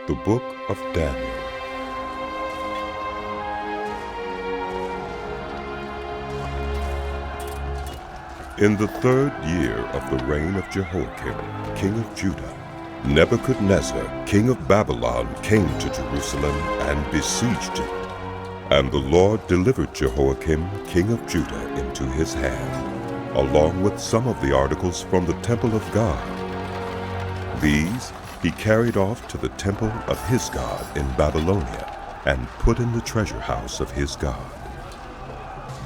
The Book of Daniel. In the 3rd year of the reign of Jehoiakim, king of Judah, Nebuchadnezzar, king of Babylon, came to Jerusalem and besieged it. And the Lord delivered Jehoiakim, king of Judah, into his hand, along with some of the articles from the temple of God. These he carried off to the temple of his God in Babylonia and put in the treasure house of his God.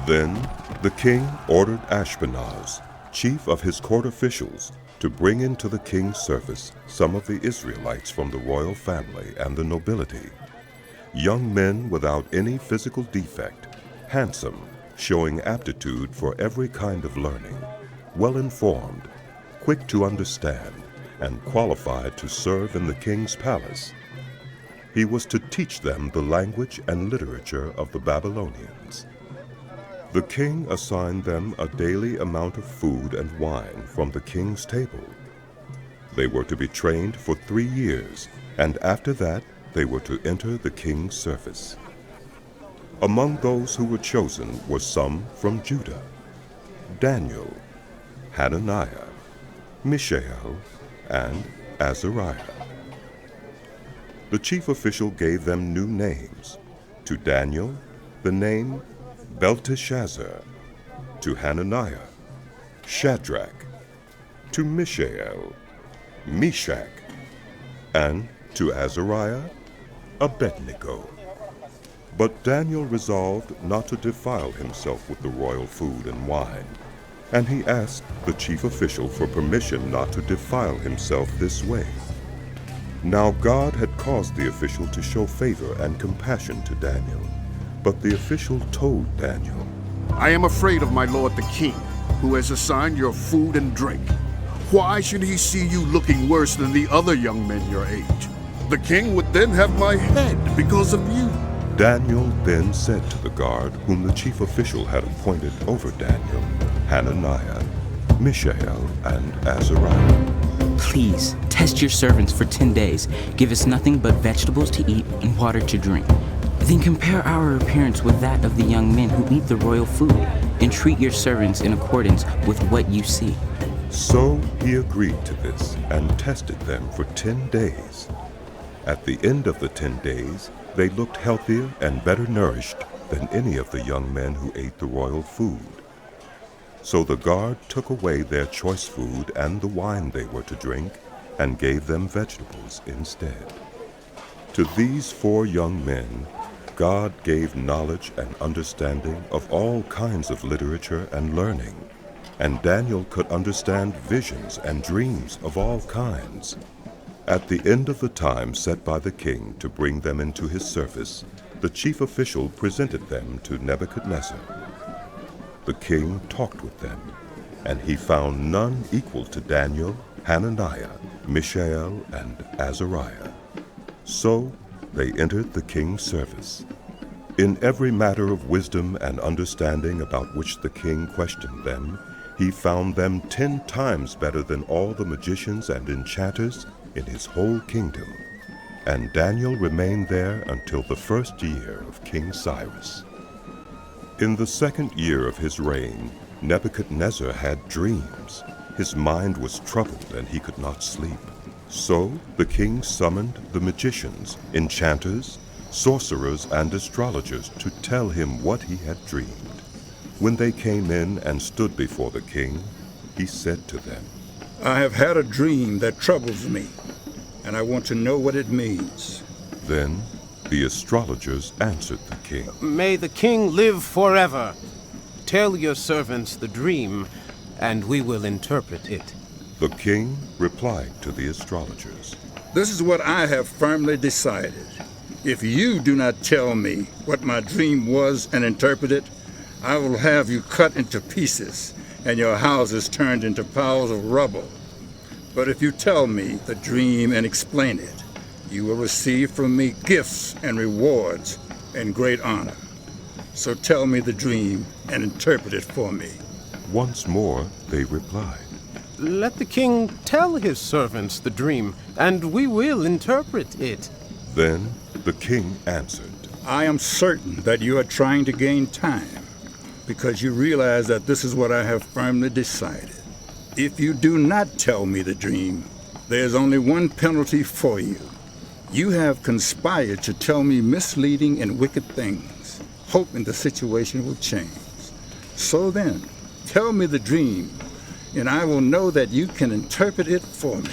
Then the king ordered Ashpenaz, chief of his court officials, to bring into the king's service some of the Israelites from the royal family and the nobility, young men without any physical defect, handsome, showing aptitude for every kind of learning, well-informed, quick to understand, and qualified to serve in the king's palace. He was to teach them the language and literature of the Babylonians. The king assigned them a daily amount of food and wine from the king's table. They were to be trained for 3 years, and after that they were to enter the king's service. Among those who were chosen were some from Judah: Daniel, Hananiah, Mishael, and Azariah. The chief official gave them new names. To Daniel, the name Belteshazzar; to Hananiah, Shadrach; to Mishael, Meshach; and to Azariah, Abednego. But Daniel resolved not to defile himself with the royal food and wine, and he asked the chief official for permission not to defile himself this way. Now God had caused the official to show favor and compassion to Daniel, but the official told Daniel, "I am afraid of my lord the king, who has assigned your food and drink. Why should he see you looking worse than the other young men your age? The king would then have my head because of you." Daniel then said to the guard whom the chief official had appointed over Daniel, Hananiah, Mishael, and Azariah, "Please, test your servants for 10 days. Give us nothing but vegetables to eat and water to drink. Then compare our appearance with that of the young men who eat the royal food, and treat your servants in accordance with what you see." So he agreed to this and tested them for 10 days. At the end of the 10 days, they looked healthier and better nourished than any of the young men who ate the royal food. So the guard took away their choice food and the wine they were to drink, and gave them vegetables instead. To these 4 young men, God gave knowledge and understanding of all kinds of literature and learning, and Daniel could understand visions and dreams of all kinds. At the end of the time set by the king to bring them into his service, the chief official presented them to Nebuchadnezzar. The king talked with them, and he found none equal to Daniel, Hananiah, Mishael, and Azariah. So they entered the king's service. In every matter of wisdom and understanding about which the king questioned them, he found them 10 times better than all the magicians and enchanters in his whole kingdom. And Daniel remained there until the 1st year of King Cyrus. In the 2nd year of his reign, Nebuchadnezzar had dreams. His mind was troubled and he could not sleep. So the king summoned the magicians, enchanters, sorcerers, and astrologers to tell him what he had dreamed. When they came in and stood before the king, he said to them, "I have had a dream that troubles me, and I want to know what it means." Then the astrologers answered the king, "May the king live forever. Tell your servants the dream, and we will interpret it." The king replied to the astrologers, "This is what I have firmly decided. If you do not tell me what my dream was and interpret it, I will have you cut into pieces and your houses turned into piles of rubble. But if you tell me the dream and explain it, you will receive from me gifts and rewards and great honor. So tell me the dream and interpret it for me." Once more they replied, "Let the king tell his servants the dream, and we will interpret it." Then the king answered, I am certain that you are trying to gain time, because you realize that this is what I have firmly decided. If you do not tell me the dream, there's only one penalty for you. You have conspired to tell me misleading and wicked things, hoping the situation will change. So then, tell me the dream, and I will know that you can interpret it for me.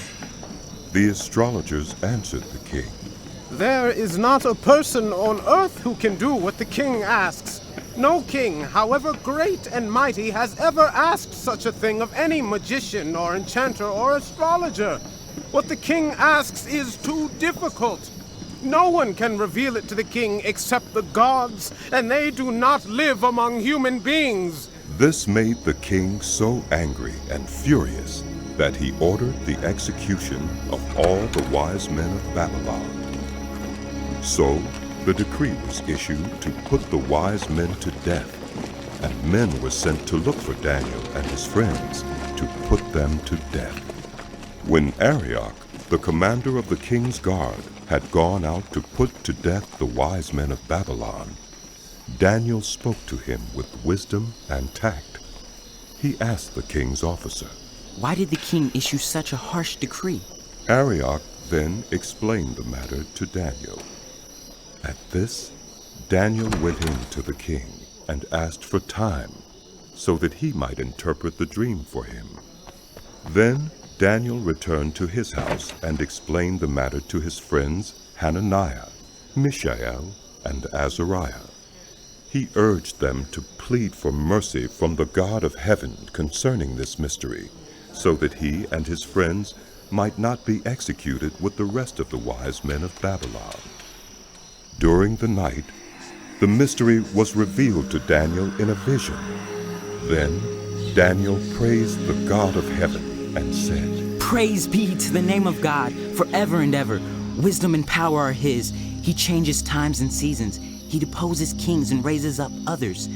The astrologers answered the king, There is not a person on earth who can do what the king asks. No king, however great and mighty, has ever asked such a thing of any magician or enchanter or astrologer. What the king asks is too difficult. No one can reveal it to the king except the gods, and they do not live among human beings. This made the king so angry and furious that he ordered the execution of all the wise men of Babylon. So the decree was issued to put the wise men to death, and men were sent to look for Daniel and his friends to put them to death. When Arioch, the commander of the king's guard, had gone out to put to death the wise men of Babylon, Daniel spoke to him with wisdom and tact. He asked the king's officer, Why did the king issue such a harsh decree? Arioch then explained the matter to Daniel. At this, Daniel went in to the king and asked for time so that he might interpret the dream for him. Then Daniel returned to his house and explained the matter to his friends Hananiah, Mishael, and Azariah. He urged them to plead for mercy from the God of heaven concerning this mystery, so that he and his friends might not be executed with the rest of the wise men of Babylon. During the night, the mystery was revealed to Daniel in a vision. Then Daniel praised the God of heaven and said, Praise be to the name of God forever and ever. Wisdom and power are his. He changes times and seasons. He deposes kings and raises up others.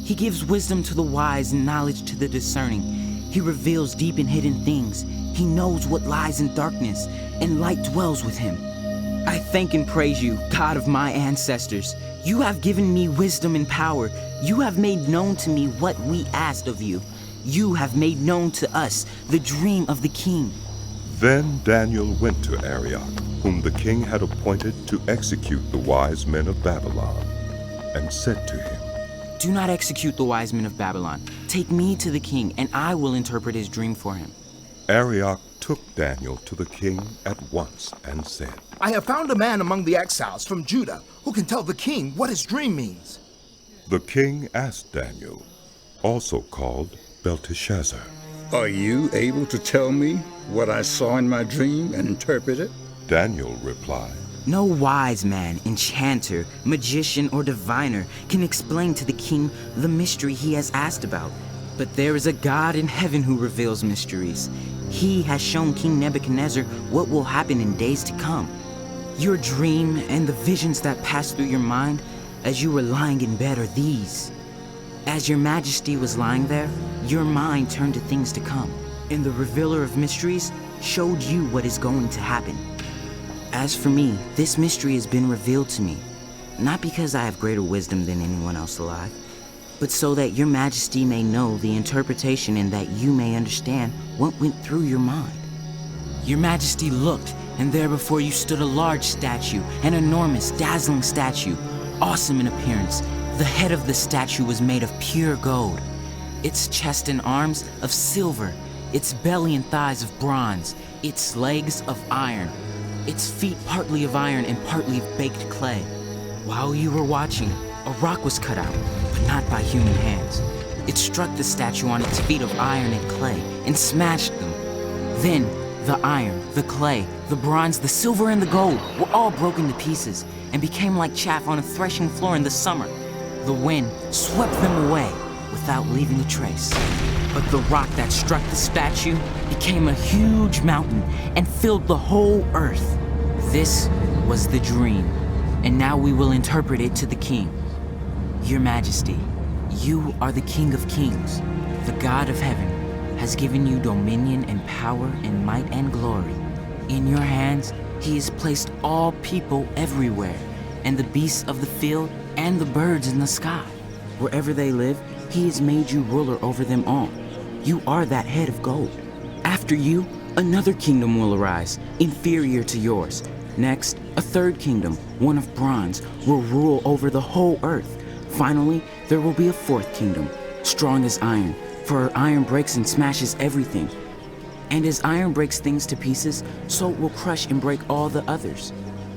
He gives wisdom to the wise and knowledge to the discerning. He reveals deep and hidden things. He knows what lies in darkness, and light dwells with him. I thank and praise you, God of my ancestors. You have given me wisdom and power. You have made known to me what we asked of you. You have made known to us the dream of the king. Then Daniel went to Arioch, whom the king had appointed to execute the wise men of Babylon, and said to him, Do not execute the wise men of Babylon. Take me to the king, and I will interpret his dream for him. Arioch took Daniel to the king at once and said, I have found a man among the exiles from Judah who can tell the king what his dream means. The king asked Daniel, also called Belteshazzar, Are you able to tell me what I saw in my dream and interpret it? Daniel replied, No wise man, enchanter, magician, or diviner can explain to the king the mystery he has asked about. But there is a God in heaven who reveals mysteries. He has shown King Nebuchadnezzar what will happen in days to come. Your dream and the visions that pass through your mind as you were lying in bed are these. As your majesty was lying there, your mind turned to things to come, and the revealer of mysteries showed you what is going to happen. As for me, this mystery has been revealed to me, not because I have greater wisdom than anyone else alive, but so that your majesty may know the interpretation and that you may understand what went through your mind. Your majesty looked, and there before you stood a large statue, an enormous, dazzling statue, awesome in appearance. The head of the statue was made of pure gold, its chest and arms of silver, its belly and thighs of bronze, its legs of iron, its feet partly of iron and partly of baked clay. While you were watching, a rock was cut out, but not by human hands. It struck the statue on its feet of iron and clay and smashed them. Then the iron, the clay, the bronze, the silver, and the gold were all broken to pieces and became like chaff on a threshing floor in the summer. The wind swept them away without leaving a trace. But the rock that struck the statue became a huge mountain and filled the whole earth. This was the dream, and now we will interpret it to the king. Your Majesty, you are the King of Kings. The God of heaven has given you dominion and power and might and glory. In your hands He has placed all people everywhere, and the beasts of the field and the birds in the sky. Wherever they live, he has made you ruler over them all. You are that head of gold. After you, another kingdom will arise, inferior to yours. Next, a third kingdom, one of bronze, will rule over the whole earth. Finally, there will be a fourth kingdom, strong as iron, for iron breaks and smashes everything. And as iron breaks things to pieces, so it will crush and break all the others.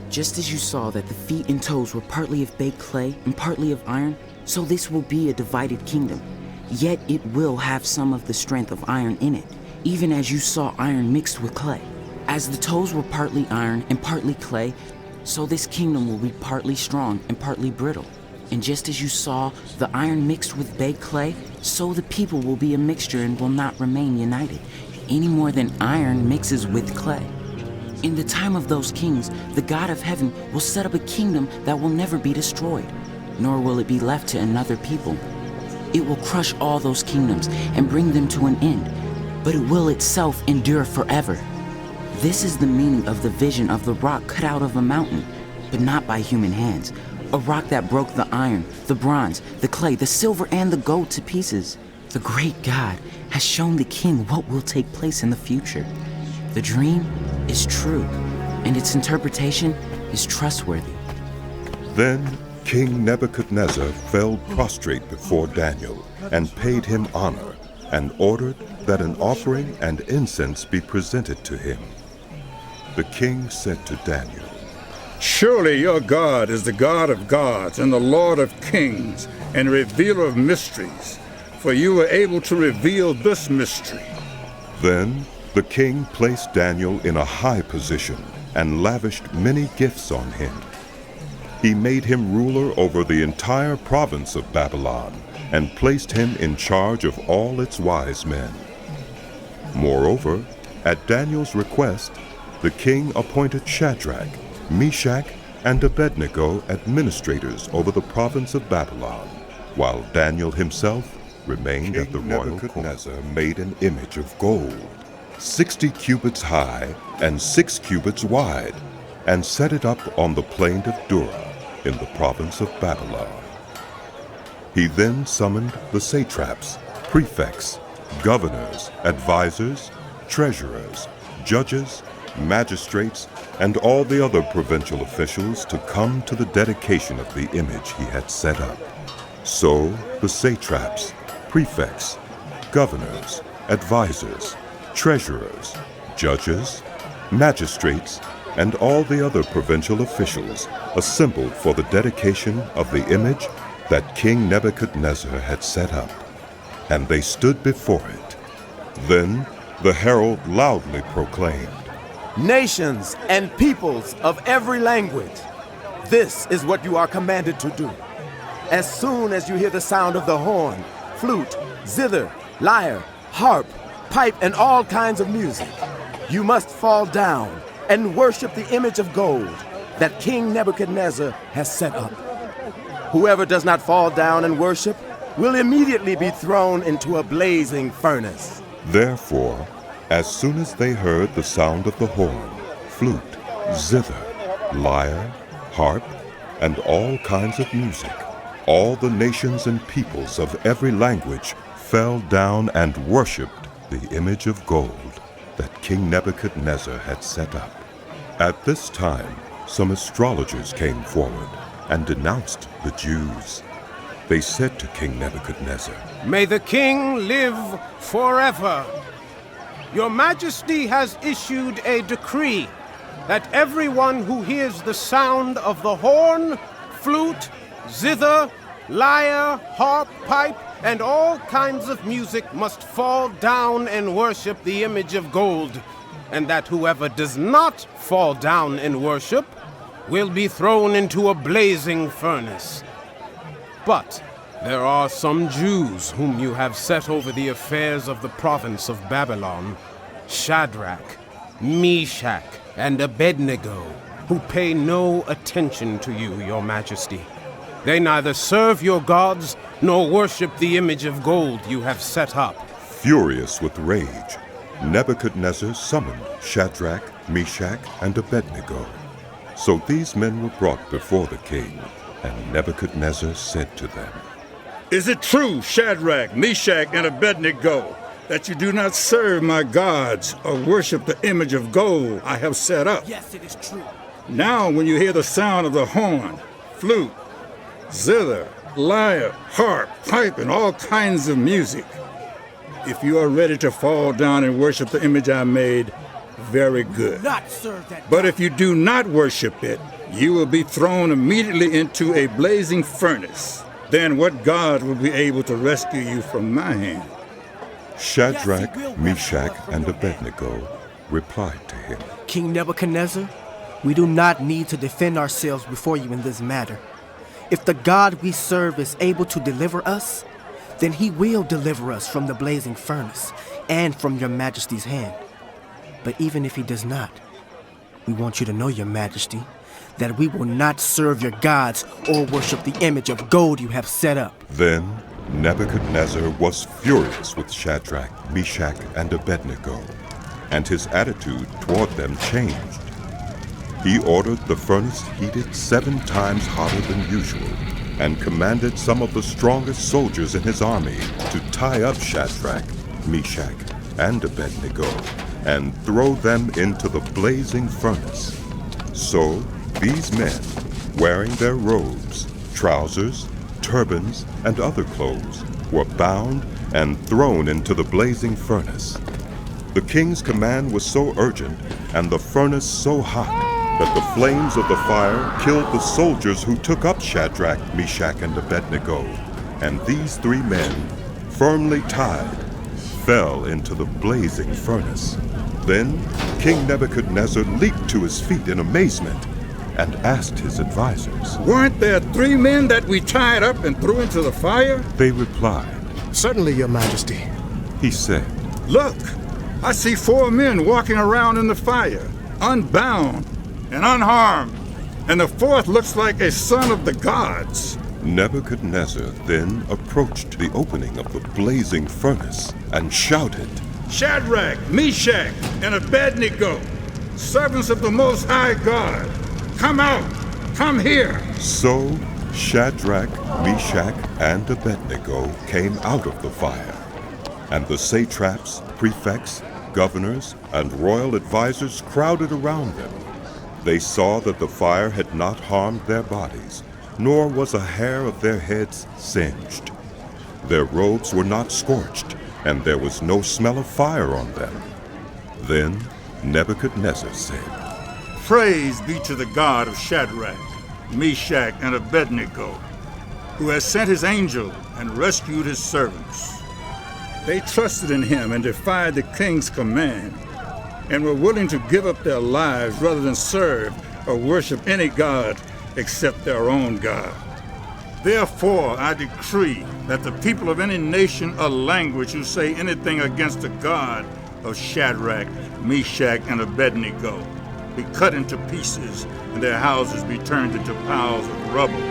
Just as you saw that the feet and toes were partly of baked clay and partly of iron, so this will be a divided kingdom. Yet it will have some of the strength of iron in it, even as you saw iron mixed with clay. As the toes were partly iron and partly clay, so this kingdom will be partly strong and partly brittle. And just as you saw the iron mixed with baked clay, so the people will be a mixture and will not remain united, any more than iron mixes with clay. In the time of those kings, the God of heaven will set up a kingdom that will never be destroyed, nor will it be left to another people. It will crush all those kingdoms and bring them to an end, but it will itself endure forever. This is the meaning of the vision of the rock cut out of a mountain, but not by human hands, a rock that broke the iron, the bronze, the clay, the silver, and the gold to pieces. The great God has shown the king what will take place in the future. The dream is true, and its interpretation is trustworthy. Then King Nebuchadnezzar fell prostrate before Daniel and paid him honor and ordered that an offering and incense be presented to him. The king said to Daniel, Surely your God is the God of gods and the Lord of kings and revealer of mysteries, for you were able to reveal this mystery. Then the king placed Daniel in a high position and lavished many gifts on him. He made him ruler over the entire province of Babylon and placed him in charge of all its wise men. Moreover, at Daniel's request, the king appointed Shadrach, Meshach, and Abednego administrators over the province of Babylon, while Daniel himself remained at the royal court. Nebuchadnezzar made an image of gold, 60 cubits high and 6 cubits wide, and set it up on the plain of Dura in the province of Babylon. He then summoned the satraps, prefects, governors, advisors, treasurers, judges, magistrates, and all the other provincial officials to come to the dedication of the image he had set up. So the satraps, prefects, governors, advisors, treasurers, judges, magistrates, and all the other provincial officials assembled for the dedication of the image that King Nebuchadnezzar had set up, and they stood before it. Then the herald loudly proclaimed, Nations and peoples of every language, this is what you are commanded to do. As soon as you hear the sound of the horn, flute, zither, lyre, harp, pipe, and all kinds of music, you must fall down and worship the image of gold that King Nebuchadnezzar has set up. Whoever does not fall down and worship will immediately be thrown into a blazing furnace. Therefore, as soon as they heard the sound of the horn, flute, zither, lyre, harp, and all kinds of music, all the nations and peoples of every language fell down and worshipped the image of gold that King Nebuchadnezzar had set up. At this time, some astrologers came forward and denounced the Jews. They said to King Nebuchadnezzar, May the king live forever. Your Majesty has issued a decree that everyone who hears the sound of the horn, flute, zither, lyre, harp, pipe, and all kinds of music must fall down and worship the image of gold, and that whoever does not fall down and worship will be thrown into a blazing furnace. But there are some Jews whom you have set over the affairs of the province of Babylon, Shadrach, Meshach, and Abednego, who pay no attention to you, your Majesty. They neither serve your gods nor worship the image of gold you have set up. Furious with rage, Nebuchadnezzar summoned Shadrach, Meshach, and Abednego. So these men were brought before the king, and Nebuchadnezzar said to them, Is it true, Shadrach, Meshach, and Abednego, that you do not serve my gods or worship the image of gold I have set up? Yes, it is true. Now when you hear the sound of the horn, flute, zither, lyre, harp, pipe, and all kinds of music, if you are ready to fall down and worship the image I made, very good. Not serve that. But if you do not worship it, you will be thrown immediately into a blazing furnace. Then what God will be able to rescue you from my hand? Shadrach, Meshach, and Abednego replied to him, King Nebuchadnezzar, we do not need to defend ourselves before you in this matter. If the God we serve is able to deliver us, then he will deliver us from the blazing furnace and from your majesty's hand. But even if he does not, we want you to know, your majesty, that we will not serve your gods or worship the image of gold you have set up. Then Nebuchadnezzar was furious with Shadrach, Meshach, and Abednego, and his attitude toward them changed. He ordered the furnace heated 7 times hotter than usual, and commanded some of the strongest soldiers in his army to tie up Shadrach, Meshach, and Abednego, and throw them into the blazing furnace. So these men, wearing their robes, trousers, turbans, and other clothes, were bound and thrown into the blazing furnace. The king's command was so urgent, and the furnace so hot, that the flames of the fire killed the soldiers who took up Shadrach, Meshach, and Abednego, and these 3 men, firmly tied, fell into the blazing furnace. Then King Nebuchadnezzar leaped to his feet in amazement and asked his advisors, Weren't there 3 men that we tied up and threw into the fire? They replied, Certainly, your majesty. He said, Look, I see 4 men walking around in the fire, unbound and unharmed, and the 4th looks like a son of the gods. Nebuchadnezzar then approached the opening of the blazing furnace and shouted, Shadrach, Meshach, and Abednego, servants of the Most High God, come out, come here. So Shadrach, Meshach, and Abednego came out of the fire, and the satraps, prefects, governors, and royal advisors crowded around them. They saw that the fire had not harmed their bodies, nor was a hair of their heads singed. Their robes were not scorched, and there was no smell of fire on them. Then Nebuchadnezzar said, Praise be to the God of Shadrach, Meshach, and Abednego, who has sent his angel and rescued his servants. They trusted in him and defied the king's command, and were willing to give up their lives rather than serve or worship any god except their own God. Therefore, I decree that the people of any nation or language who say anything against the God of Shadrach, Meshach, and Abednego be cut into pieces and their houses be turned into piles of rubble.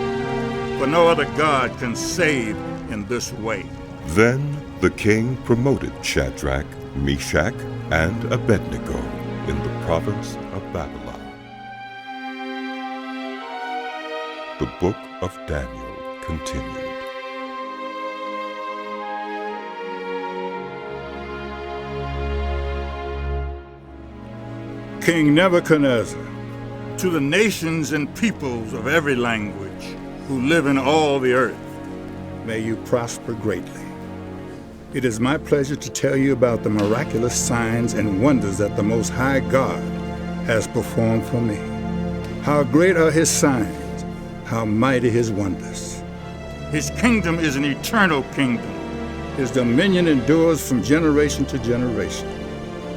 For no other God can save in this way. Then the king promoted Shadrach, Meshach, and Abednego in the province of Babylon. The Book of Daniel continued. King Nebuchadnezzar, to the nations and peoples of every language who live in all the earth, may you prosper greatly. It is my pleasure to tell you about the miraculous signs and wonders that the Most High God has performed for me. How great are his signs, how mighty his wonders. His kingdom is an eternal kingdom. His dominion endures from generation to generation.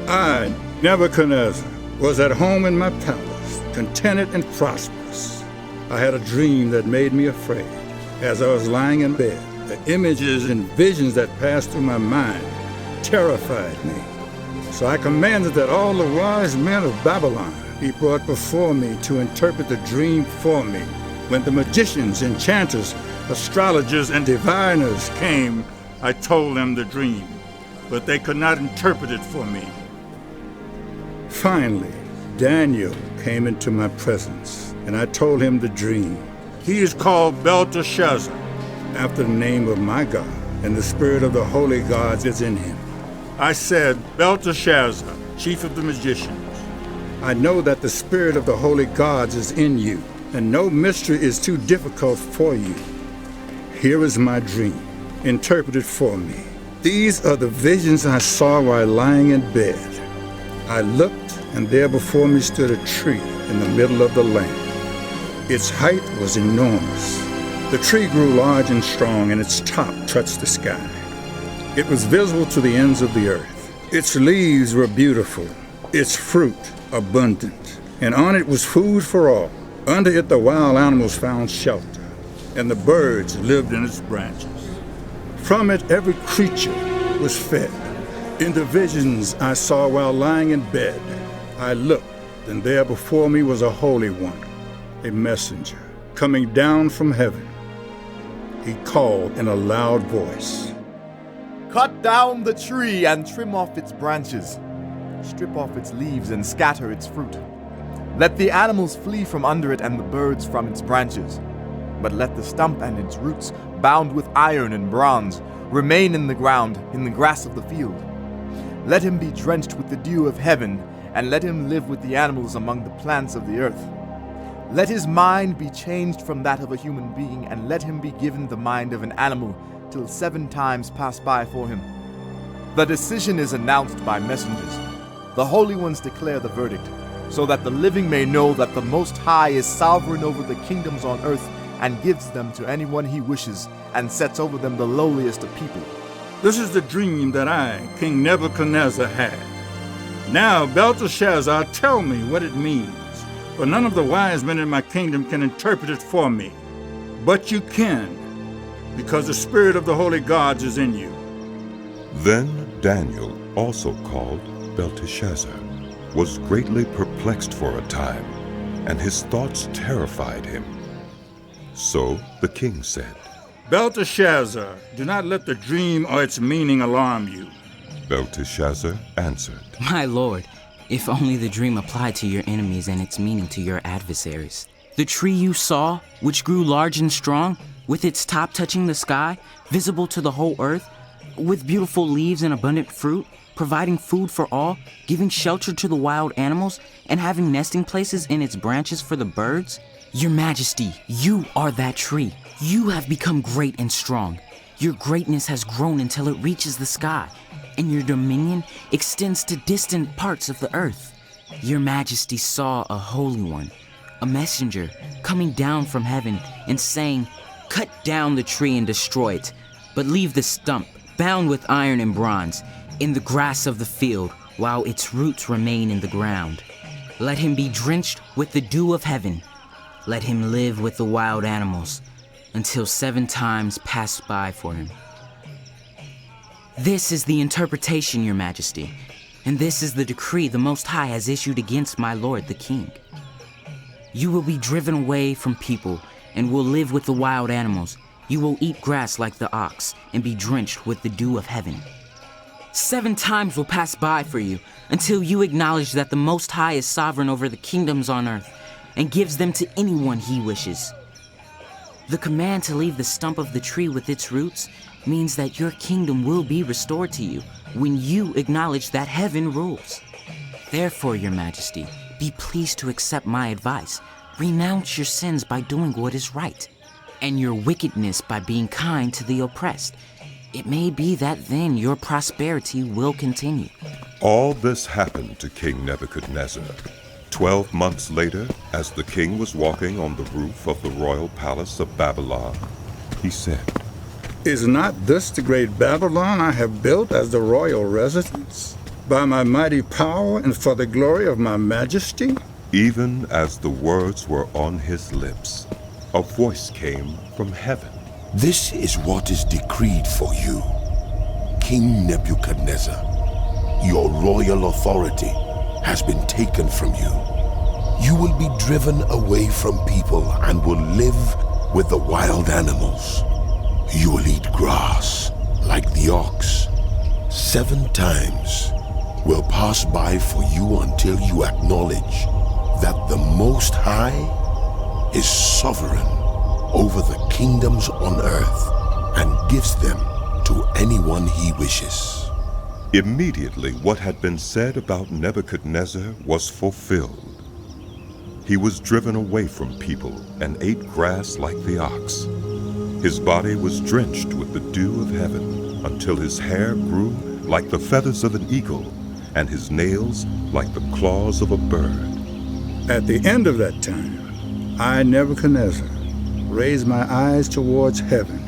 I, Nebuchadnezzar, was at home in my palace, contented and prosperous. I had a dream that made me afraid. As I was lying in bed, the images and visions that passed through my mind terrified me. So I commanded that all the wise men of Babylon be brought before me to interpret the dream for me. When the magicians, enchanters, astrologers, and diviners came, I told them the dream, but they could not interpret it for me. Finally, Daniel came into my presence, and I told him the dream. He is called Belteshazzar, after the name of my God, and the spirit of the holy gods is in him. I said, Belteshazzar, chief of the magicians, I know that the spirit of the holy gods is in you, and no mystery is too difficult for you. Here is my dream, interpreted for me. These are the visions I saw while lying in bed. I looked, and there before me stood a tree in the middle of the land. Its height was enormous. The tree grew large and strong, and its top touched the sky. It was visible to the ends of the earth. Its leaves were beautiful, its fruit abundant, and on it was food for all. Under it the wild animals found shelter, and the birds lived in its branches. From it every creature was fed. In the visions I saw while lying in bed, I looked, and there before me was a holy one, a messenger, coming down from heaven. He called in a loud voice, Cut down the tree and trim off its branches. Strip off its leaves and scatter its fruit. Let the animals flee from under it and the birds from its branches. But let the stump and its roots, bound with iron and bronze, remain in the ground, in the grass of the field. Let him be drenched with the dew of heaven, and let him live with the animals among the plants of the earth. Let his mind be changed from that of a human being, and let him be given the mind of an animal, till 7 times pass by for him. The decision is announced by messengers. The holy ones declare the verdict, so that the living may know that the Most High is sovereign over the kingdoms on earth, and gives them to anyone he wishes, and sets over them the lowliest of people. This is the dream that I, King Nebuchadnezzar, had. Now, Belteshazzar, tell me what it means, for none of the wise men in my kingdom can interpret it for me. But you can, because the spirit of the holy gods is in you. Then Daniel, also called Belteshazzar, was greatly perplexed for a time, and his thoughts terrified him. So the king said, Belteshazzar, do not let the dream or its meaning alarm you. Belteshazzar answered, My lord, if only the dream applied to your enemies and its meaning to your adversaries. The tree you saw, which grew large and strong, with its top touching the sky, visible to the whole earth, with beautiful leaves and abundant fruit, providing food for all, giving shelter to the wild animals, and having nesting places in its branches for the birds? Your Majesty, you are that tree. You have become great and strong. Your greatness has grown until it reaches the sky, and your dominion extends to distant parts of the earth. Your Majesty saw a holy one, a messenger, coming down from heaven and saying, Cut down the tree and destroy it, but leave the stump, bound with iron and bronze, in the grass of the field, while its roots remain in the ground. Let him be drenched with the dew of heaven. Let him live with the wild animals, until 7 times pass by for him. This is the interpretation, Your Majesty, and this is the decree the Most High has issued against my lord the king. You will be driven away from people, and will live with the wild animals. You will eat grass like the ox, and be drenched with the dew of heaven. 7 times will pass by for you, until you acknowledge that the Most High is sovereign over the kingdoms on earth, and gives them to anyone he wishes. The command to leave the stump of the tree with its roots means that your kingdom will be restored to you when you acknowledge that heaven rules. Therefore, Your Majesty, be pleased to accept my advice. Renounce your sins by doing what is right, and your wickedness by being kind to the oppressed. It may be that then your prosperity will continue. All this happened to King Nebuchadnezzar. 12 months later, as the king was walking on the roof of the royal palace of Babylon, he said, Is not this the great Babylon I have built as the royal residence, by my mighty power and for the glory of my majesty? Even as the words were on his lips, a voice came from heaven. This is what is decreed for you, King Nebuchadnezzar. Your royal authority has been taken from you. You will be driven away from people and will live with the wild animals. You will eat grass like the ox. 7 times will pass by for you until you acknowledge that the Most High is sovereign over the kingdoms on earth and gives them to anyone he wishes. Immediately what had been said about Nebuchadnezzar was fulfilled. He was driven away from people and ate grass like the ox. His body was drenched with the dew of heaven until his hair grew like the feathers of an eagle and his nails like the claws of a bird. At the end of that time, I, Nebuchadnezzar, raised my eyes towards heaven,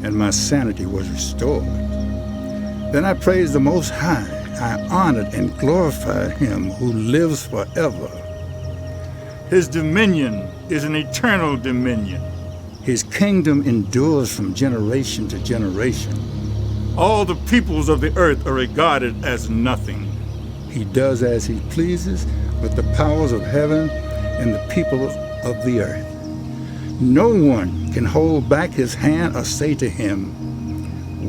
and my sanity was restored. Then I praised the Most High. I honored and glorified him who lives forever. His dominion is an eternal dominion. His kingdom endures from generation to generation. All the peoples of the earth are regarded as nothing. He does as he pleases with the powers of heaven and the people of the earth. No one can hold back his hand or say to him,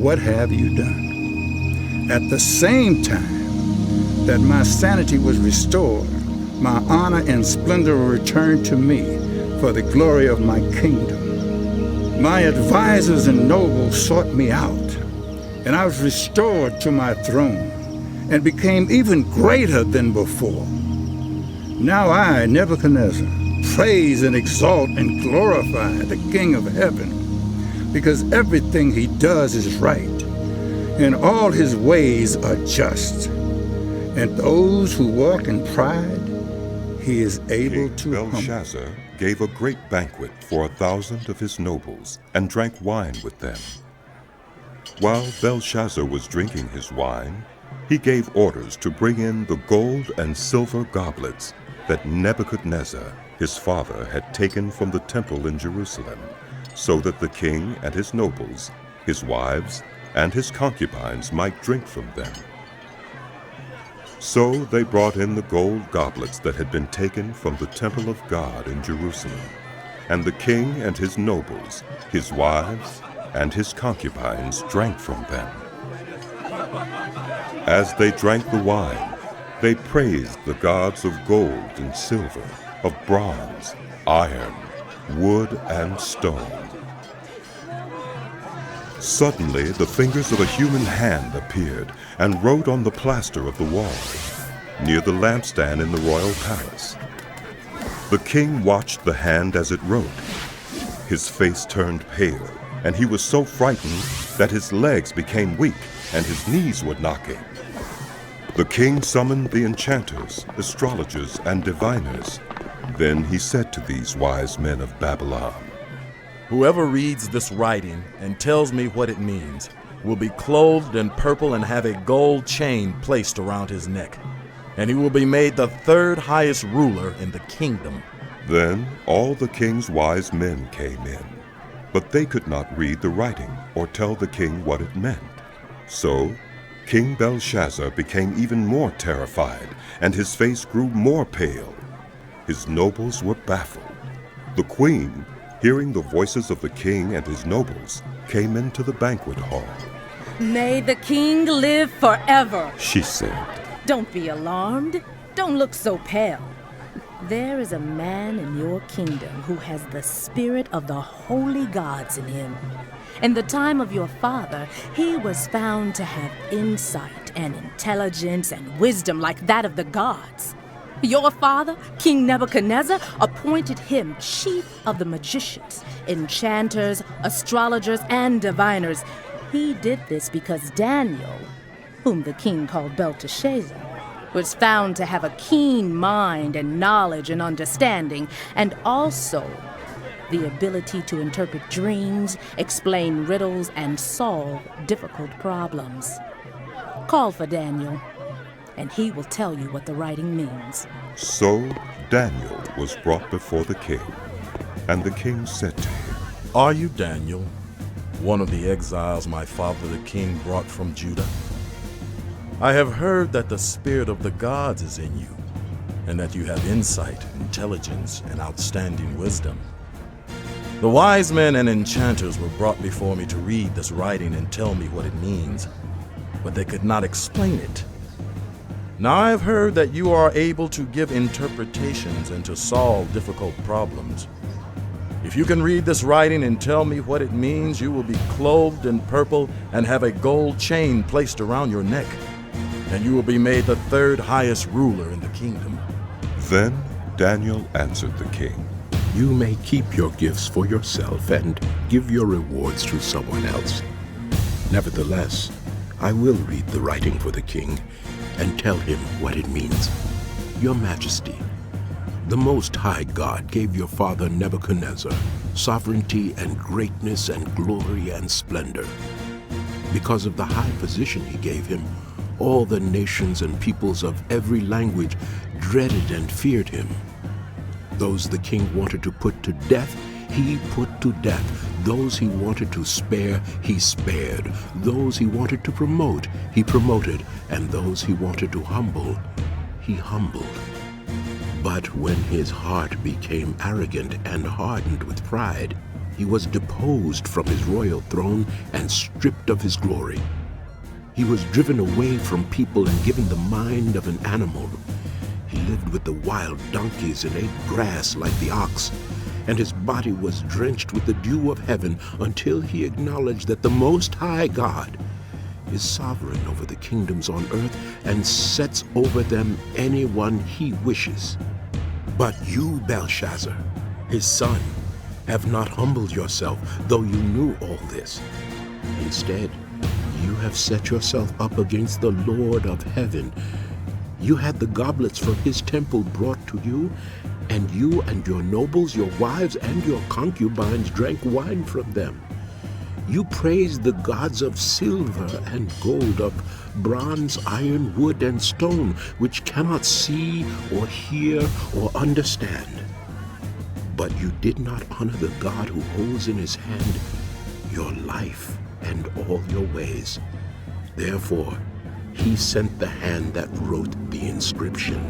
"What have you done?" At the same time that my sanity was restored, my honor and splendor returned to me for the glory of my kingdom. My advisors and nobles sought me out, and I was restored to my throne and became even greater than before. Now I, Nebuchadnezzar, praise and exalt and glorify the King of heaven, because everything he does is right, and all his ways are just. And those who walk in pride, he is able to humble. Belshazzar gave a great banquet for 1,000 of his nobles and drank wine with them. While Belshazzar was drinking his wine, he gave orders to bring in the gold and silver goblets that Nebuchadnezzar, his father, had taken from the temple in Jerusalem, so that the king and his nobles, his wives, and his concubines might drink from them. So they brought in the gold goblets that had been taken from the temple of God in Jerusalem, and the king and his nobles, his wives, and his concubines drank from them. As they drank the wine, they praised the gods of gold and silver, of bronze, iron, wood, and stone. Suddenly, the fingers of a human hand appeared and wrote on the plaster of the wall, near the lampstand in the royal palace. The king watched the hand as it wrote. His face turned pale, and he was so frightened that his legs became weak and his knees were knocking. The king summoned the enchanters, astrologers, and diviners. Then he said to these wise men of Babylon, "Whoever reads this writing and tells me what it means will be clothed in purple and have a gold chain placed around his neck, and he will be made the third highest ruler in the kingdom." Then all the king's wise men came in, but they could not read the writing or tell the king what it meant. So King Belshazzar became even more terrified, and his face grew more pale. His nobles were baffled. The queen, hearing the voices of the king and his nobles, came into the banquet hall. "May the king live forever," she said. "Don't be alarmed. Don't look so pale. There is a man in your kingdom who has the spirit of the holy gods in him. In the time of your father, he was found to have insight and intelligence and wisdom like that of the gods. Your father, King Nebuchadnezzar, appointed him chief of the magicians, enchanters, astrologers, and diviners. He did this because Daniel, whom the king called Belteshazzar, was found to have a keen mind and knowledge and understanding, and also the ability to interpret dreams, explain riddles, and solve difficult problems. Call for Daniel, and he will tell you what the writing means." So Daniel was brought before the king, and the king said to him, "Are you Daniel, one of the exiles my father the king brought from Judah? I have heard that the spirit of the gods is in you, and that you have insight, intelligence, and outstanding wisdom. The wise men and enchanters were brought before me to read this writing and tell me what it means, but they could not explain it. Now I've heard that you are able to give interpretations and to solve difficult problems. If you can read this writing and tell me what it means, you will be clothed in purple and have a gold chain placed around your neck, and you will be made the third highest ruler in the kingdom. Then Daniel answered the king, You may keep your gifts for yourself and give your rewards to someone else. Nevertheless, I will read the writing for the king and tell him what it means. Your Majesty, the Most High God gave your father Nebuchadnezzar sovereignty and greatness and glory and splendor. Because of the high position he gave him, all the nations and peoples of every language dreaded and feared him. Those the king wanted to put to death, he put to death. Those he wanted to spare, he spared. Those he wanted to promote, he promoted. And those he wanted to humble, he humbled. But when his heart became arrogant and hardened with pride, he was deposed from his royal throne and stripped of his glory. He was driven away from people and given the mind of an animal. He lived with the wild donkeys and ate grass like the ox, and his body was drenched with the dew of heaven until he acknowledged that the Most High God is sovereign over the kingdoms on earth and sets over them anyone he wishes. But you, Belshazzar, his son, have not humbled yourself, though you knew all this. Instead, you have set yourself up against the Lord of heaven. You had the goblets from his temple brought to you, and you and your nobles, your wives, and your concubines drank wine from them. You praised the gods of silver and gold, of bronze, iron, wood, and stone, which cannot see or hear or understand. But you did not honor the God who holds in his hand your life and all your ways. Therefore, he sent the hand that wrote the inscription.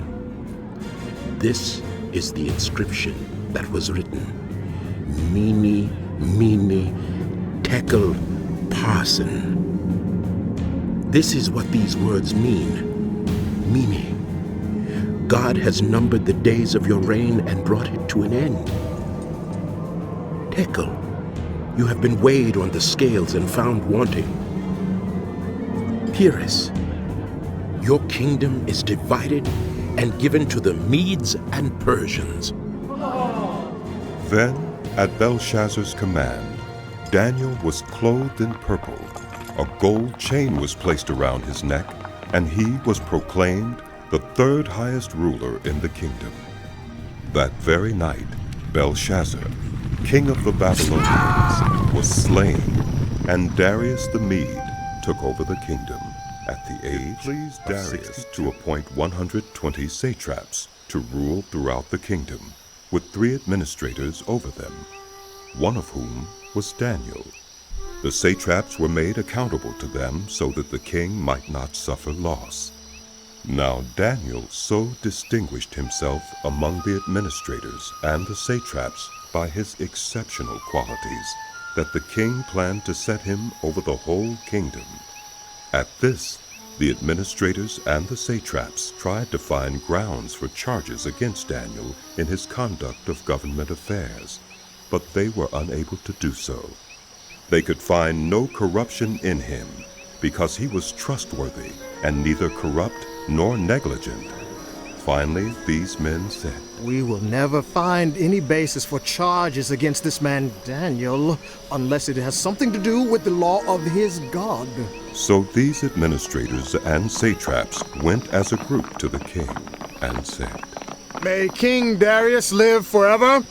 This is the inscription that was written: Mene, Mene, Tekel, Parsin. This is what these words mean. Mene, God has numbered the days of your reign and brought it to an end. Tekel, you have been weighed on the scales and found wanting. Peres, your kingdom is divided and given to the Medes and Persians. Then, at Belshazzar's command, Daniel was clothed in purple. A gold chain was placed around his neck, and he was proclaimed the third highest ruler in the kingdom. That very night, Belshazzar, king of the Babylonians, was slain, and Darius the Mede took over the kingdom. At the age pleased Darius to appoint 120 satraps to rule throughout the kingdom, with 3 administrators over them, one of whom was Daniel. The satraps were made accountable to them so that the king might not suffer loss. Now Daniel so distinguished himself among the administrators and the satraps by his exceptional qualities that the king planned to set him over the whole kingdom. At this, the administrators and the satraps tried to find grounds for charges against Daniel in his conduct of government affairs, but they were unable to do so. They could find no corruption in him, because he was trustworthy and neither corrupt nor negligent. Finally, these men said, We will never find any basis for charges against this man Daniel unless it has something to do with the law of his God. So these administrators and satraps went as a group to the king and said, May King Darius live forever.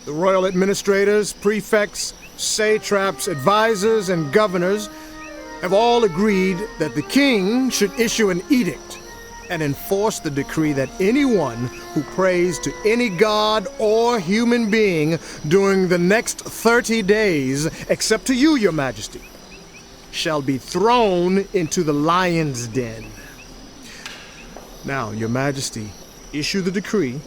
The royal administrators, prefects, satraps, advisors, and governors have all agreed that the king should issue an edict and enforce the decree that anyone who prays to any god or human being during the next 30 days, except to you, your majesty, shall be thrown into the lion's den. Now, your majesty, issue the decree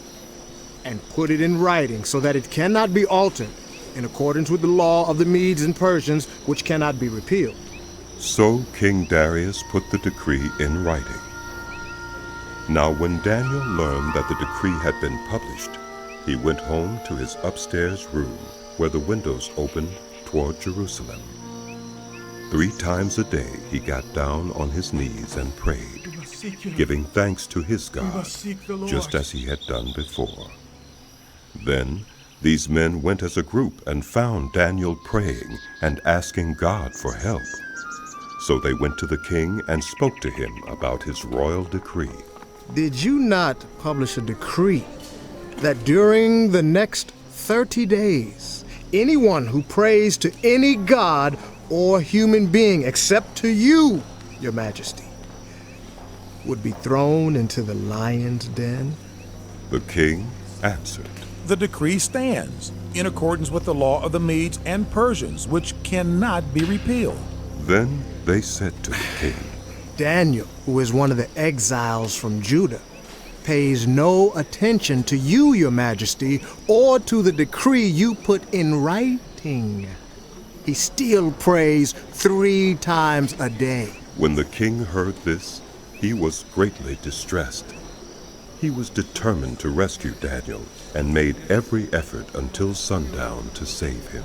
and put it in writing so that it cannot be altered in accordance with the law of the Medes and Persians, which cannot be repealed. So King Darius put the decree in writing, Now when Daniel learned that the decree had been published, he went home to his upstairs room, where the windows opened toward Jerusalem. 3 times a day he got down on his knees and prayed, giving thanks to his God, just as he had done before. Then these men went as a group and found Daniel praying and asking God for help. So they went to the king and spoke to him about his royal decree. Did you not publish a decree that during the next 30 days, anyone who prays to any god or human being except to you, your majesty, would be thrown into the lion's den? The king answered, The decree stands, in accordance with the law of the Medes and Persians, which cannot be repealed. Then they said to the king, Daniel, who is one of the exiles from Judah, pays no attention to you, your majesty, or to the decree you put in writing. He still prays 3 times a day. When the king heard this, he was greatly distressed. He was determined to rescue Daniel and made every effort until sundown to save him.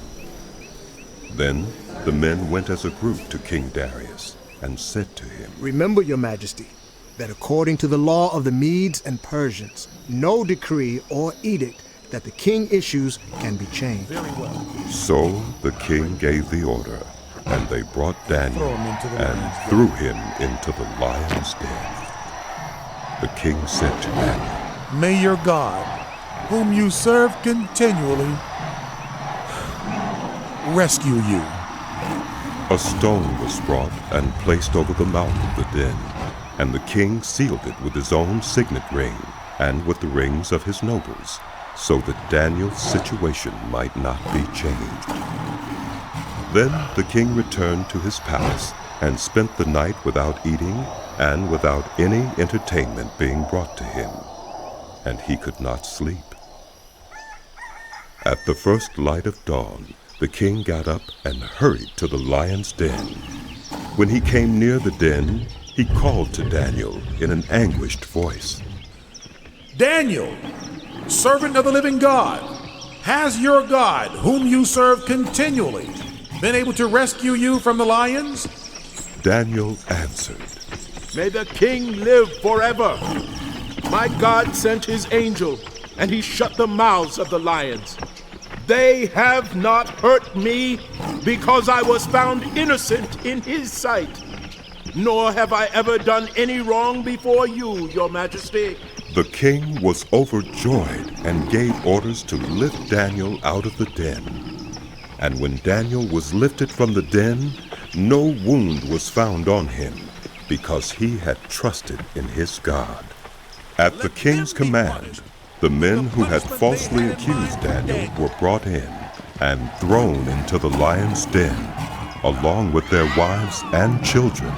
Then the men went as a group to King Darius and said to him, Remember, your majesty, that according to the law of the Medes and Persians, no decree or edict that the king issues can be changed. Very well. So the king gave the order, and they brought Daniel and threw him into the lion's den. The king said to Daniel, May your God, whom you serve continually, rescue you. A stone was brought and placed over the mouth of the den, and the king sealed it with his own signet ring and with the rings of his nobles, so that Daniel's situation might not be changed. Then the king returned to his palace and spent the night without eating and without any entertainment being brought to him, and he could not sleep. At the first light of dawn, the king got up and hurried to the lion's den. When he came near the den, he called to Daniel in an anguished voice. Daniel, servant of the living God, has your God, whom you serve continually, been able to rescue you from the lions? Daniel answered, May the king live forever. My God sent his angel, and he shut the mouths of the lions. They have not hurt me, because I was found innocent in his sight. Nor have I ever done any wrong before you, your majesty. The king was overjoyed and gave orders to lift Daniel out of the den. And when Daniel was lifted from the den, no wound was found on him, because he had trusted in his God. At the king's command, the men who had falsely accused Daniel were brought in and thrown into the lion's den, along with their wives and children.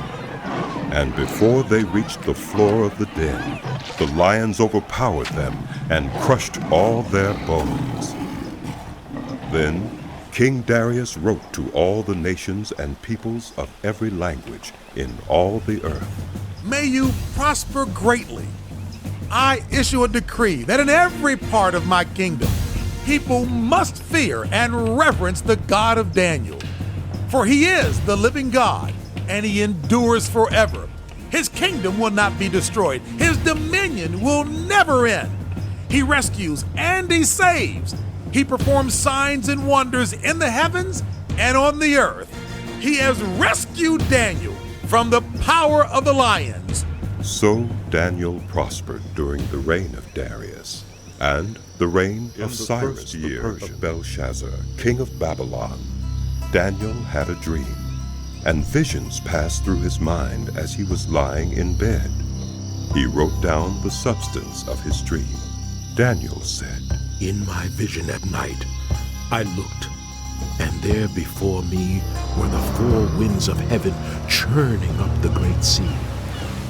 And before they reached the floor of the den, the lions overpowered them and crushed all their bones. Then King Darius wrote to all the nations and peoples of every language in all the earth. May you prosper greatly. I issue a decree that in every part of my kingdom, people must fear and reverence the God of Daniel. For he is the living God, and he endures forever. His kingdom will not be destroyed. His dominion will never end. He rescues and he saves. He performs signs and wonders in the heavens and on the earth. He has rescued Daniel from the power of the lions. So Daniel prospered during the reign of Darius, and the reign of Cyrus the Persian, of Belshazzar, king of Babylon. Daniel had a dream, and visions passed through his mind as he was lying in bed. He wrote down the substance of his dream. Daniel said, In my vision at night, I looked, and there before me were the 4 winds of heaven churning up the great sea.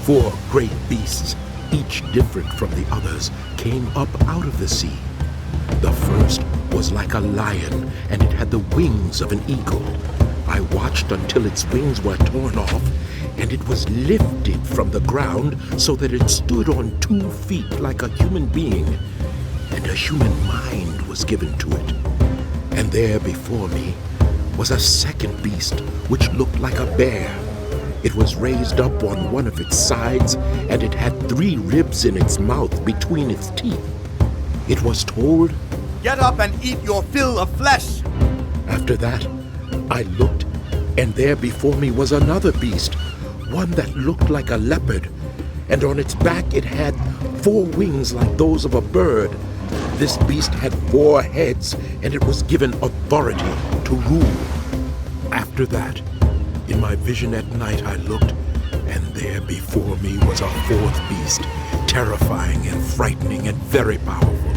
4 great beasts, each different from the others, came up out of the sea. The first was like a lion, and it had the wings of an eagle. I watched until its wings were torn off, and it was lifted from the ground so that it stood on 2 feet like a human being, and a human mind was given to it. And there before me was a second beast which looked like a bear. It was raised up on one of its sides, and it had 3 ribs in its mouth between its teeth. It was told, "Get up and eat your fill of flesh." After that, I looked, and there before me was another beast, one that looked like a leopard, and on its back it had 4 wings like those of a bird. This beast had 4 heads, and it was given authority to rule. After that, in my vision at night I looked, and there before me was a 4th beast, terrifying and frightening and very powerful.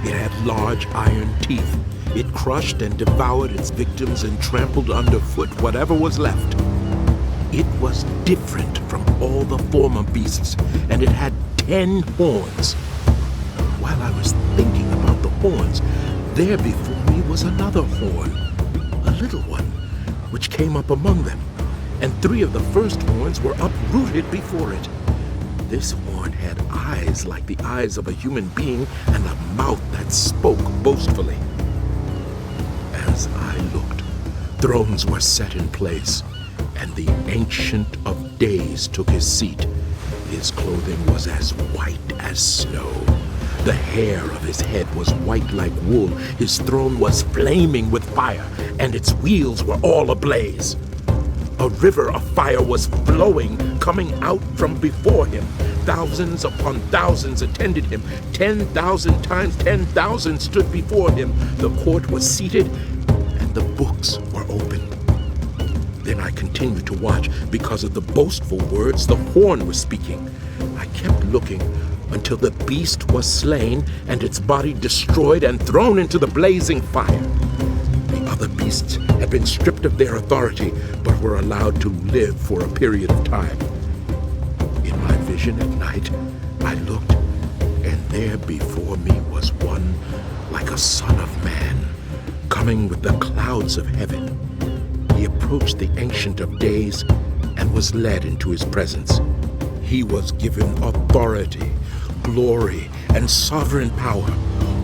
It had large iron teeth. It crushed and devoured its victims and trampled underfoot whatever was left. It was different from all the former beasts, and it had 10 horns. While I was thinking about the horns, there before me was another horn, a little one, which came up among them, and 3 of the first horns were uprooted before it. This horn had eyes like the eyes of a human being and a mouth that spoke boastfully. As I looked, thrones were set in place, and the Ancient of Days took his seat. His clothing was as white as snow. The hair of his head was white like wool. His throne was flaming with fire, and its wheels were all ablaze. A river of fire was flowing, coming out from before him. Thousands upon thousands attended him. 10,000 times 10,000 stood before him. The court was seated, and the books were opened. Then I continued to watch because of the boastful words the horn was speaking. I kept looking until the beast was slain and its body destroyed and thrown into the blazing fire. The other beasts had been stripped of their authority, but were allowed to live for a period of time. In my vision at night, I looked, and there before me was one like a son of man, coming with the clouds of heaven. He approached the Ancient of Days and was led into his presence. He was given authority, glory, and sovereign power.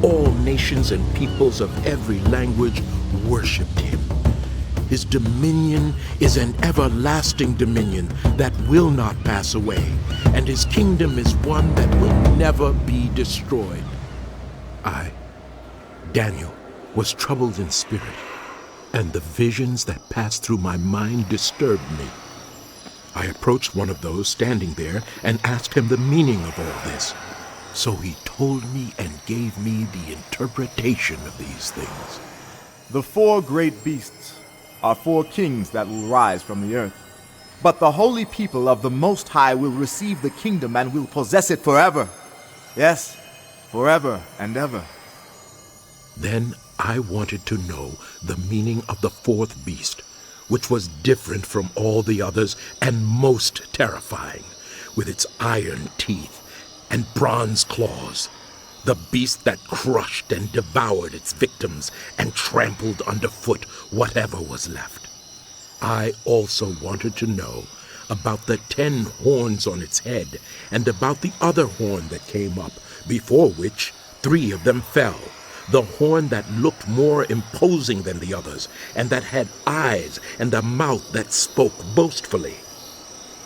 All nations and peoples of every language worshipped him. His dominion is an everlasting dominion that will not pass away, and his kingdom is one that will never be destroyed. I, Daniel, was troubled in spirit, and the visions that passed through my mind disturbed me. I approached one of those standing there and asked him the meaning of all this. So he told me and gave me the interpretation of these things. The 4 great beasts are 4 kings that will rise from the earth. But the holy people of the Most High will receive the kingdom and will possess it forever. Yes, forever and ever. Then I wanted to know the meaning of the 4th beast, which was different from all the others and most terrifying, with its iron teeth and bronze claws, the beast that crushed and devoured its victims and trampled underfoot whatever was left. I also wanted to know about the 10 horns on its head and about the other horn that came up, before which 3 of them fell. The horn that looked more imposing than the others, and that had eyes and a mouth that spoke boastfully.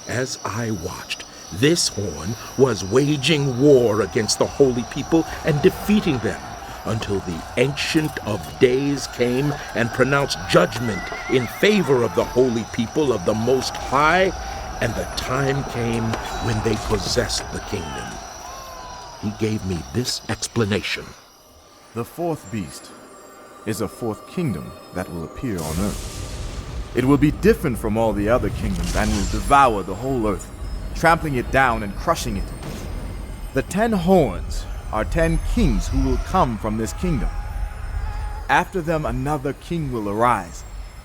As I watched, this horn was waging war against the holy people and defeating them, until the Ancient of Days came and pronounced judgment in favor of the holy people of the Most High, and the time came when they possessed the kingdom. He gave me this explanation. The 4th beast is a 4th kingdom that will appear on earth. It will be different from all the other kingdoms and will devour the whole earth, trampling it down and crushing it. The 10 horns are 10 kings who will come from this kingdom. After them another king will arise,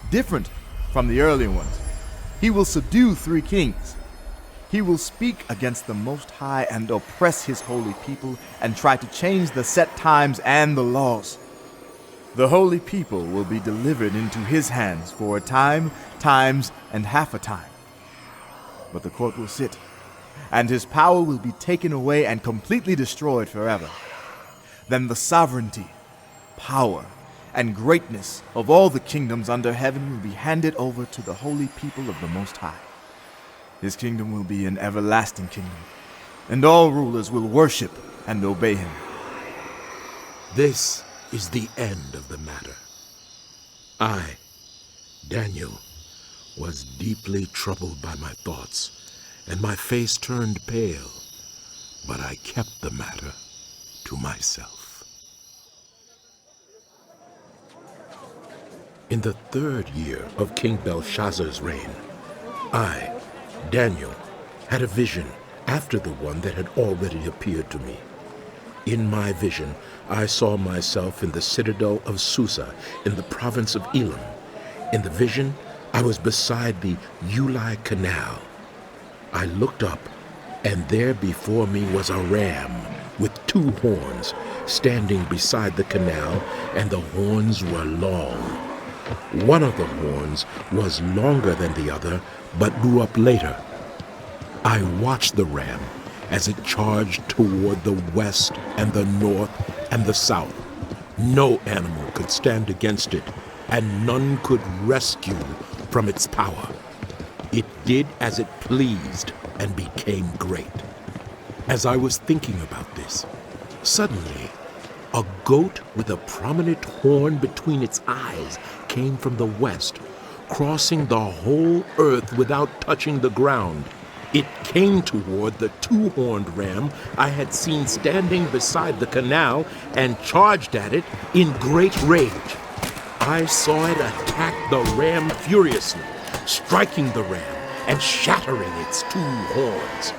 different from the earlier ones. He will subdue 3 kings. He will speak against the Most High and oppress his holy people and try to change the set times and the laws. The holy people will be delivered into his hands for a time, times, and half a time. But the court will sit, and his power will be taken away and completely destroyed forever. Then the sovereignty, power, and greatness of all the kingdoms under heaven will be handed over to the holy people of the Most High. His kingdom will be an everlasting kingdom, and all rulers will worship and obey him. This is the end of the matter. I, Daniel, was deeply troubled by my thoughts, and my face turned pale, but I kept the matter to myself. In the 3rd year of King Belshazzar's reign, I, Daniel, had a vision after the one that had already appeared to me. In my vision, I saw myself in the citadel of Susa in the province of Elam. In the vision, I was beside the Ulai Canal. I looked up, and there before me was a ram with 2 horns standing beside the canal, and the horns were long. One of the horns was longer than the other, but grew up later. I watched the ram as it charged toward the west and the north and the south. No animal could stand against it, and none could rescue from its power. It did as it pleased and became great. As I was thinking about this, suddenly a goat with a prominent horn between its eyes came from the west, crossing the whole earth without touching the ground. It came toward the 2-horned ram I had seen standing beside the canal and charged at it in great rage. I saw it attack the ram furiously, striking the ram and shattering its 2 horns.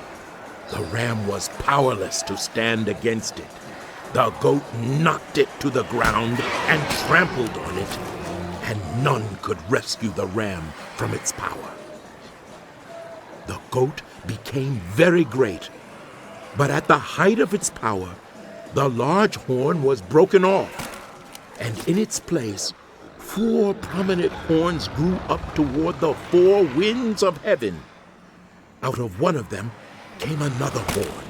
The ram was powerless to stand against it. The goat knocked it to the ground and trampled on it, and none could rescue the ram from its power. The goat became very great, but at the height of its power, the large horn was broken off, and in its place, 4 prominent horns grew up toward the 4 winds of heaven. Out of one of them came another horn,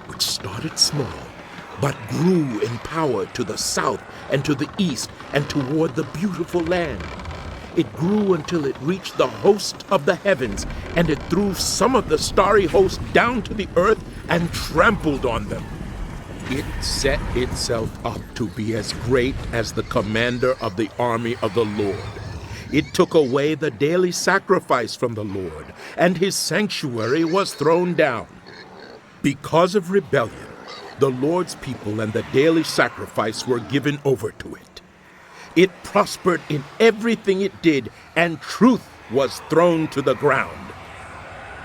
which started small, but grew in power to the south and to the east and toward the beautiful land. It grew until it reached the host of the heavens, and it threw some of the starry host down to the earth and trampled on them. It set itself up to be as great as the commander of the army of the Lord. It took away the daily sacrifice from the Lord, and his sanctuary was thrown down. Because of rebellion, the Lord's people and the daily sacrifice were given over to it. It prospered in everything it did, and truth was thrown to the ground.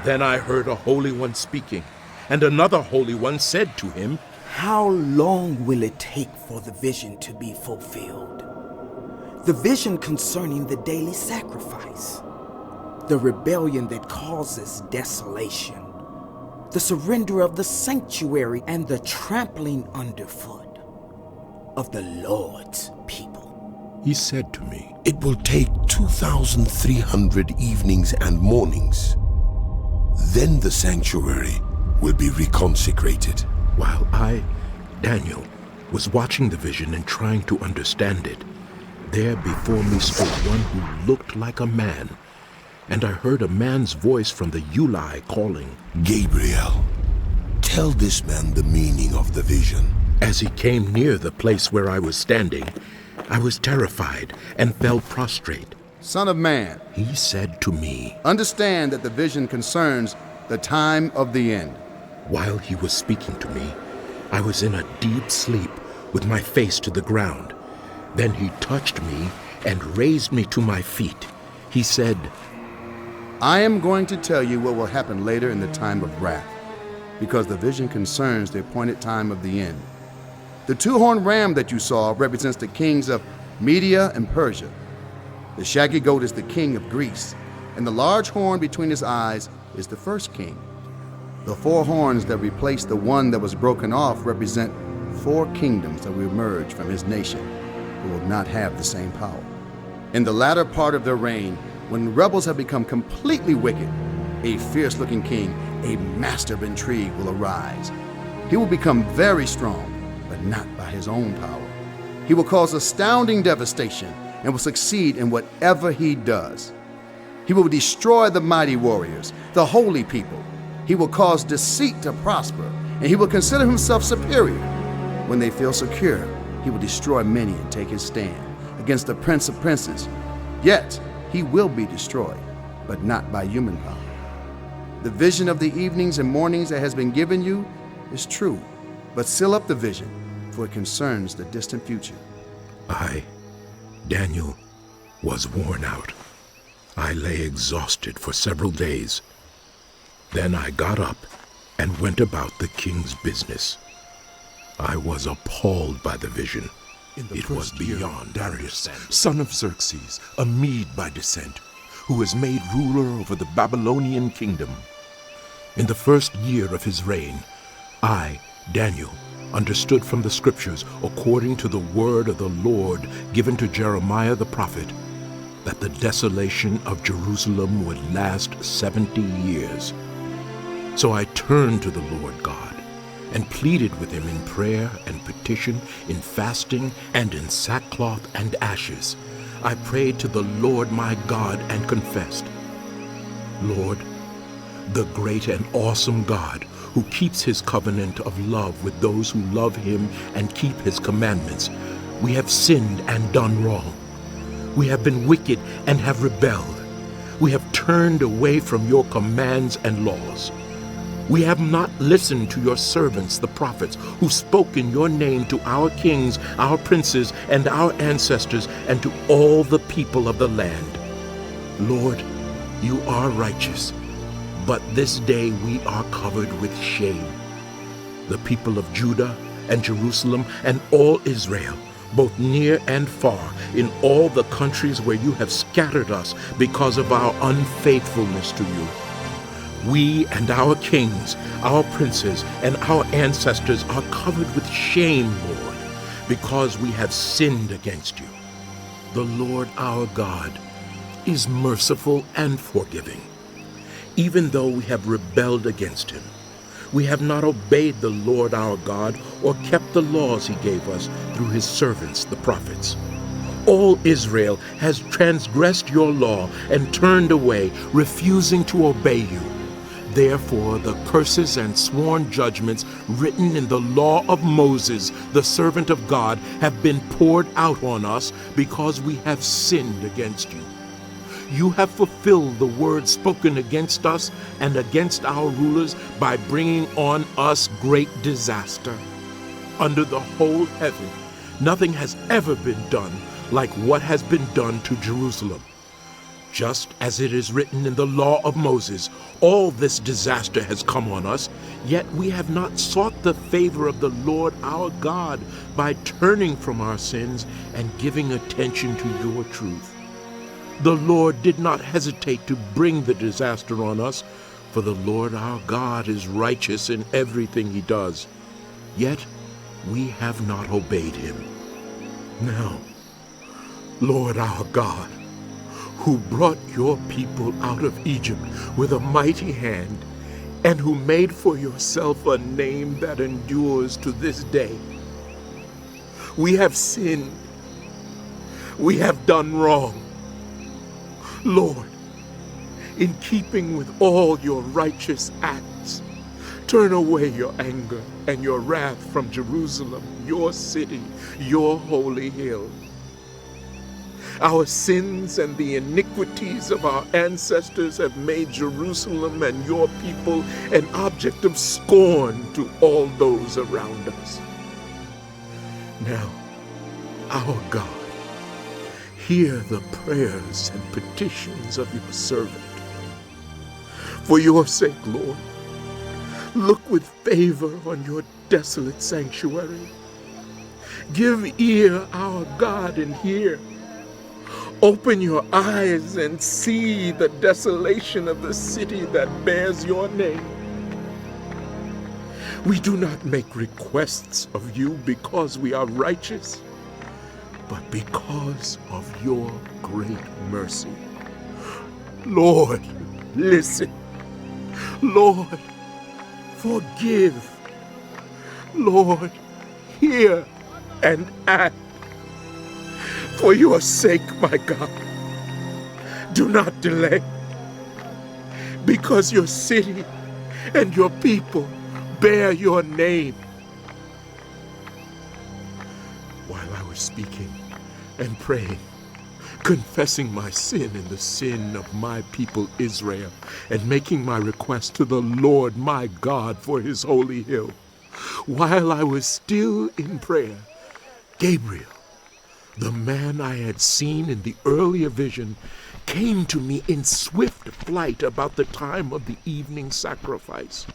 Then I heard a Holy One speaking, and another Holy One said to him, "How long will it take for the vision to be fulfilled? The vision concerning the daily sacrifice, the rebellion that causes desolation, the surrender of the sanctuary, and the trampling underfoot of the Lord's people." He said to me, "It will take 2,300 evenings and mornings. Then the sanctuary will be reconsecrated." While I, Daniel, was watching the vision and trying to understand it, there before me stood one who looked like a man, and I heard a man's voice from the Ulai calling, "Gabriel, tell this man the meaning of the vision." As he came near the place where I was standing, I was terrified and fell prostrate. "Son of man," he said to me, "understand that the vision concerns the time of the end." While he was speaking to me, I was in a deep sleep with my face to the ground. Then he touched me and raised me to my feet. He said, "I am going to tell you what will happen later in the time of wrath, because the vision concerns the appointed time of the end. The 2-horned ram that you saw represents the kings of Media and Persia. The shaggy goat is the king of Greece, and the large horn between his eyes is the first king. The 4 horns that replace the one that was broken off represent 4 kingdoms that will emerge from his nation. will not have the same power. In the latter part of their reign, when rebels have become completely wicked, a fierce-looking king, a master of intrigue, will arise. He will become very strong, but not by his own power. He will cause astounding devastation and will succeed in whatever he does. He will destroy the mighty warriors, the holy people. He will cause deceit to prosper, and he will consider himself superior. When they feel secure, he will destroy many and take his stand against the Prince of Princes. Yet he will be destroyed, but not by human power. The vision of the evenings and mornings that has been given you is true, but seal up the vision, for it concerns the distant future. I, Daniel, was worn out. I lay exhausted for several days. Then I got up and went about the king's business. I was appalled by the vision. It was beyond Darius, son of Xerxes, a Mede by descent, who was made ruler over the Babylonian kingdom. In the first year of his reign, I, Daniel, understood from the scriptures, according to the word of the Lord given to Jeremiah the prophet, that the desolation of Jerusalem would last 70 years. So I turned to the Lord God and pleaded with him in prayer and petition, in fasting and in sackcloth and ashes. I prayed to the Lord my God and confessed, Lord, the great and awesome God, who keeps his covenant of love with those who love him and keep his commandments, we have sinned and done wrong. We have been wicked and have rebelled. We have turned away from your commands and laws. We have not listened to your servants, the prophets, who spoke in your name to our kings, our princes, and our ancestors, and to all the people of the land. Lord, you are righteous, but this day we are covered with shame. The people of Judah and Jerusalem and all Israel, both near and far, in all the countries where you have scattered us because of our unfaithfulness to you. We and our kings, our princes, and our ancestors are covered with shame, Lord, because we have sinned against you. The Lord our God is merciful and forgiving. Even though we have rebelled against him, we have not obeyed the Lord our God or kept the laws he gave us through his servants, the prophets. All Israel has transgressed your law and turned away, refusing to obey you. Therefore, the curses and sworn judgments written in the law of Moses, the servant of God, have been poured out on us because we have sinned against you. You have fulfilled the word spoken against us and against our rulers by bringing on us great disaster. Under the whole heaven, nothing has ever been done like what has been done to Jerusalem. Just as it is written in the law of Moses, all this disaster has come on us, yet we have not sought the favor of the Lord our God by turning from our sins and giving attention to your truth. The Lord did not hesitate to bring the disaster on us, for the Lord our God is righteous in everything he does. Yet we have not obeyed him. Now, Lord our God, who brought your people out of Egypt with a mighty hand, and who made for yourself a name that endures to this day. We have sinned. We have done wrong. Lord, in keeping with all your righteous acts, turn away your anger and your wrath from Jerusalem, your city, your holy hill. Our sins and the iniquities of our ancestors have made Jerusalem and your people an object of scorn to all those around us. Now, our God, hear the prayers and petitions of your servant. For your sake, Lord, look with favor on your desolate sanctuary. Give ear, our God, and hear. Open your eyes and see the desolation of the city that bears your name. We do not make requests of you because we are righteous, but because of your great mercy. Lord, listen. Lord, forgive. Lord, hear and act. For your sake, my God, do not delay, because your city and your people bear your name. While I was speaking and praying, confessing my sin and the sin of my people Israel, and making my request to the Lord my God for his holy hill, while I was still in prayer, Gabriel, the man I had seen in the earlier vision, came to me in swift flight about the time of the evening sacrifice.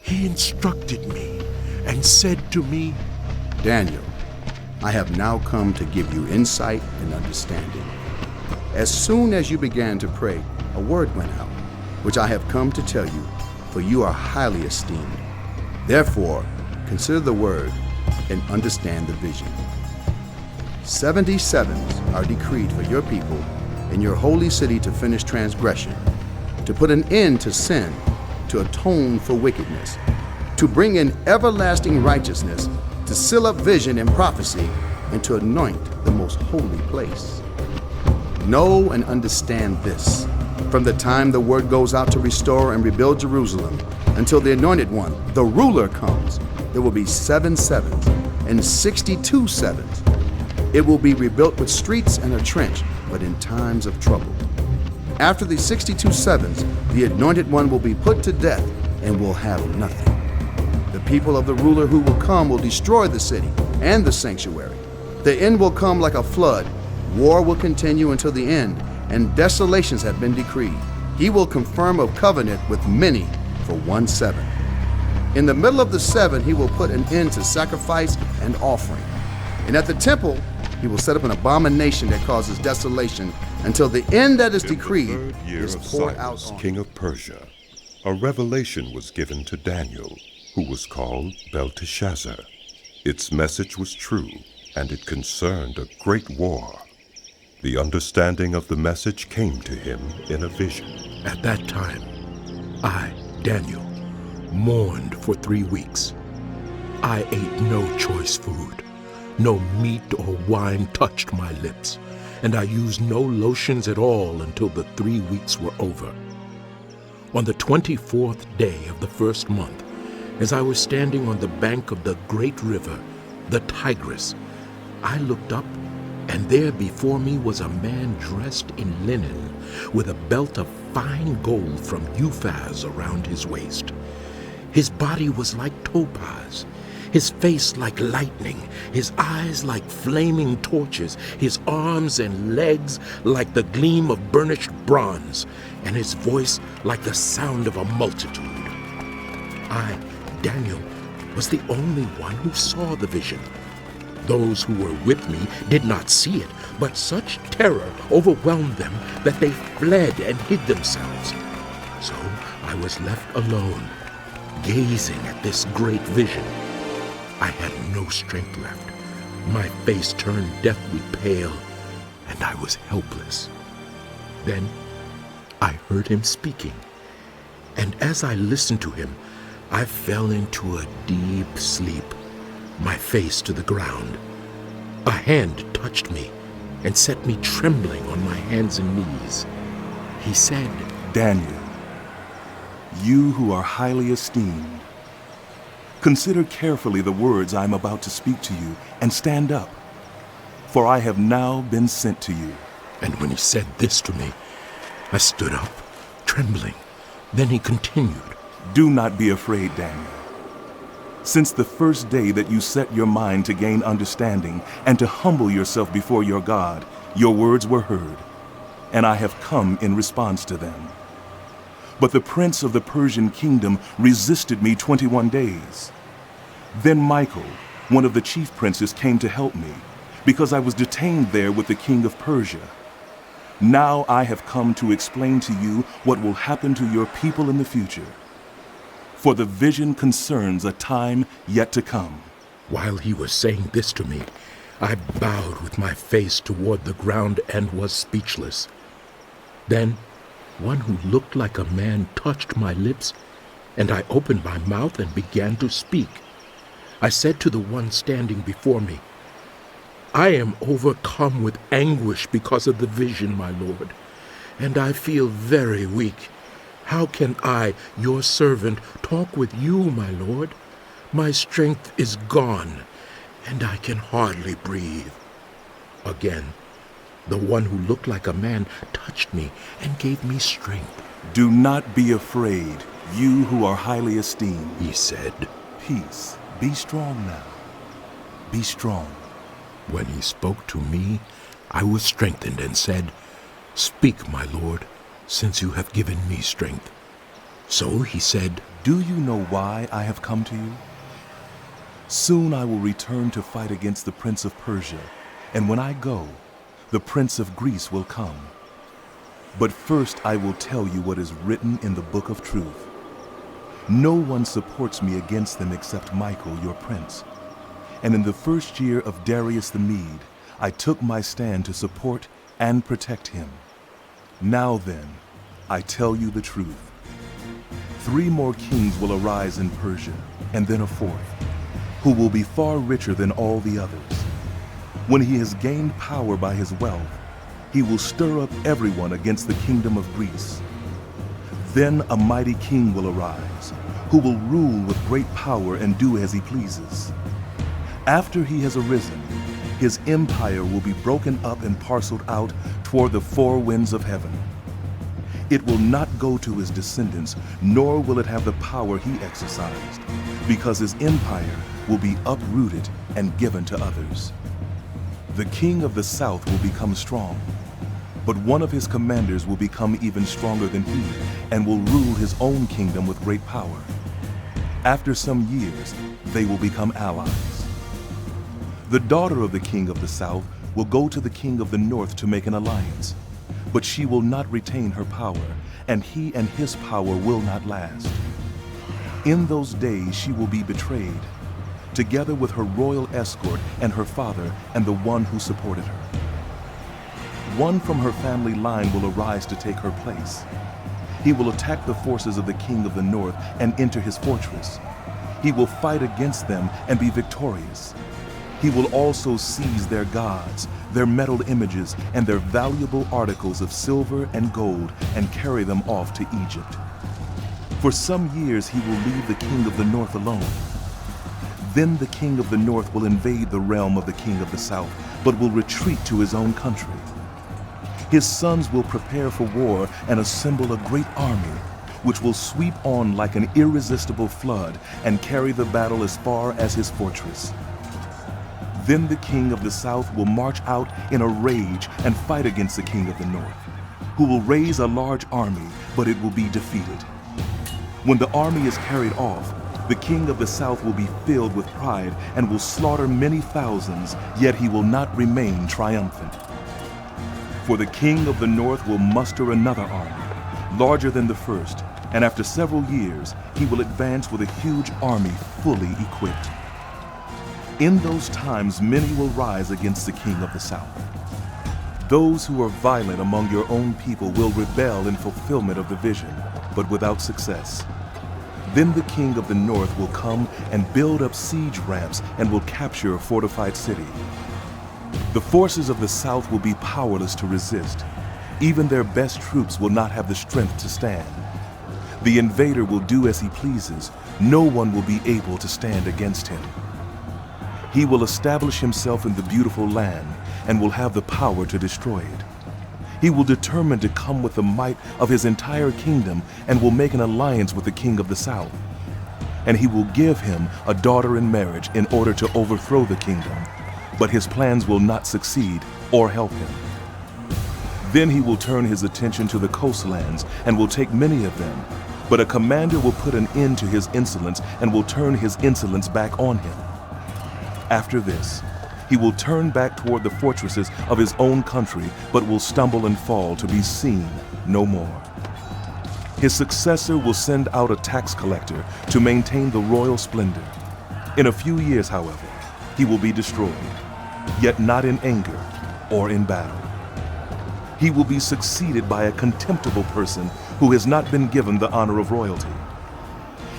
He instructed me and said to me, Daniel, I have now come to give you insight and understanding. As soon as you began to pray, a word went out, which I have come to tell you, for you are highly esteemed. Therefore, consider the word and understand the vision. 77s are decreed for your people in your holy city to finish transgression, to put an end to sin, to atone for wickedness, to bring in everlasting righteousness, to seal up vision and prophecy, and to anoint the most holy place. Know and understand this. From the time the word goes out to restore and rebuild Jerusalem until the Anointed One, the ruler, comes, there will be 7 sevens and 62 sevens. It will be rebuilt with streets and a trench, but in times of trouble. After the 62 sevens, the Anointed One will be put to death and will have nothing. The people of the ruler who will come will destroy the city and the sanctuary. The end will come like a flood. War will continue until the end, and desolations have been decreed. He will confirm a covenant with many for 1 7. In the middle of the 7, he will put an end to sacrifice and offering. And at the temple, he will set up an abomination that causes desolation until the end that is decreed in the 3rd year is of poured Cyrus, out on king of Persia, a revelation was given to Daniel, who was called Belteshazzar. Its message was true, and it concerned a great war. The understanding of the message came to him in a vision. At that time, I, Daniel, mourned for 3 weeks. I ate no choice food. No meat or wine touched my lips, and I used no lotions at all until the 3 weeks were over. On the 24th day of the 1st month, as I was standing on the bank of the great river, the Tigris, I looked up, and there before me was a man dressed in linen, with a belt of fine gold from Uphaz around his waist. His body was like topaz, his face like lightning, his eyes like flaming torches, his arms and legs like the gleam of burnished bronze, and his voice like the sound of a multitude. I, Daniel, was the only one who saw the vision. Those who were with me did not see it, but such terror overwhelmed them that they fled and hid themselves. So I was left alone, gazing at this great vision. I had no strength left. My face turned deathly pale, and I was helpless. Then I heard him speaking, and as I listened to him, I fell into a deep sleep, my face to the ground. A hand touched me and set me trembling on my hands and knees. He said, Daniel, you who are highly esteemed, consider carefully the words I am about to speak to you, and stand up, for I have now been sent to you. And when he said this to me, I stood up, trembling. Then he continued, Do not be afraid, Daniel. Since the first day that you set your mind to gain understanding and to humble yourself before your God, your words were heard, and I have come in response to them. But the prince of the Persian kingdom resisted me 21 days. Then Michael, one of the chief princes, came to help me, because I was detained there with the king of Persia. Now I have come to explain to you what will happen to your people in the future. For the vision concerns a time yet to come. While he was saying this to me, I bowed with my face toward the ground and was speechless. Then one who looked like a man touched my lips, and I opened my mouth and began to speak. I said to the one standing before me, I am overcome with anguish because of the vision, my lord, and I feel very weak. How can I, your servant, talk with you, my lord? My strength is gone, and I can hardly breathe. Again, the one who looked like a man touched me and gave me strength. Do not be afraid, you who are highly esteemed, he said. Peace. Be strong now. Be strong. When he spoke to me, I was strengthened and said, Speak, my lord, since you have given me strength. So he said, Do you know why I have come to you? Soon I will return to fight against the prince of Persia, and when I go, the prince of Greece will come. But first I will tell you what is written in the book of truth. No one supports me against them except Michael, your prince. And in the first year of Darius the Mede, I took my stand to support and protect him. Now then, I tell you the truth. 3 more kings will arise in Persia, and then a 4th, who will be far richer than all the others. When he has gained power by his wealth, he will stir up everyone against the kingdom of Greece. Then a mighty king will arise, who will rule with great power and do as he pleases. After he has arisen, his empire will be broken up and parceled out toward the 4 winds of heaven. It will not go to his descendants, nor will it have the power he exercised, because his empire will be uprooted and given to others. The king of the south will become strong, but one of his commanders will become even stronger than he, and will rule his own kingdom with great power. After some years, they will become allies. The daughter of the king of the south will go to the king of the north to make an alliance, but she will not retain her power, and he and his power will not last. In those days she will be betrayed, together with her royal escort and her father and the one who supported her. One from her family line will arise to take her place. He will attack the forces of the king of the north and enter his fortress. He will fight against them and be victorious. He will also seize their gods, their metal images, and their valuable articles of silver and gold, and carry them off to Egypt. For some years he will leave the king of the north alone. Then the king of the north will invade the realm of the king of the south, but will retreat to his own country. His sons will prepare for war and assemble a great army, which will sweep on like an irresistible flood and carry the battle as far as his fortress. Then the king of the south will march out in a rage and fight against the king of the north, who will raise a large army, but it will be defeated. When the army is carried off, the king of the south will be filled with pride and will slaughter many thousands, yet he will not remain triumphant. For the king of the north will muster another army, larger than the first, and after several years he will advance with a huge army fully equipped. In those times many will rise against the king of the south. Those who are violent among your own people will rebel in fulfillment of the vision, but without success. Then the king of the north will come and build up siege ramps and will capture a fortified city. The forces of the south will be powerless to resist. Even their best troops will not have the strength to stand. The invader will do as he pleases. No one will be able to stand against him. He will establish himself in the beautiful land and will have the power to destroy it. He will determine to come with the might of his entire kingdom and will make an alliance with the king of the south. And he will give him a daughter in marriage in order to overthrow the kingdom, but his plans will not succeed or help him. Then he will turn his attention to the coastlands and will take many of them, but a commander will put an end to his insolence and will turn his insolence back on him. After this, he will turn back toward the fortresses of his own country, but will stumble and fall to be seen no more. His successor will send out a tax collector to maintain the royal splendor. In a few years, however, he will be destroyed. yet not in anger or in battle. He will be succeeded by a contemptible person who has not been given the honor of royalty.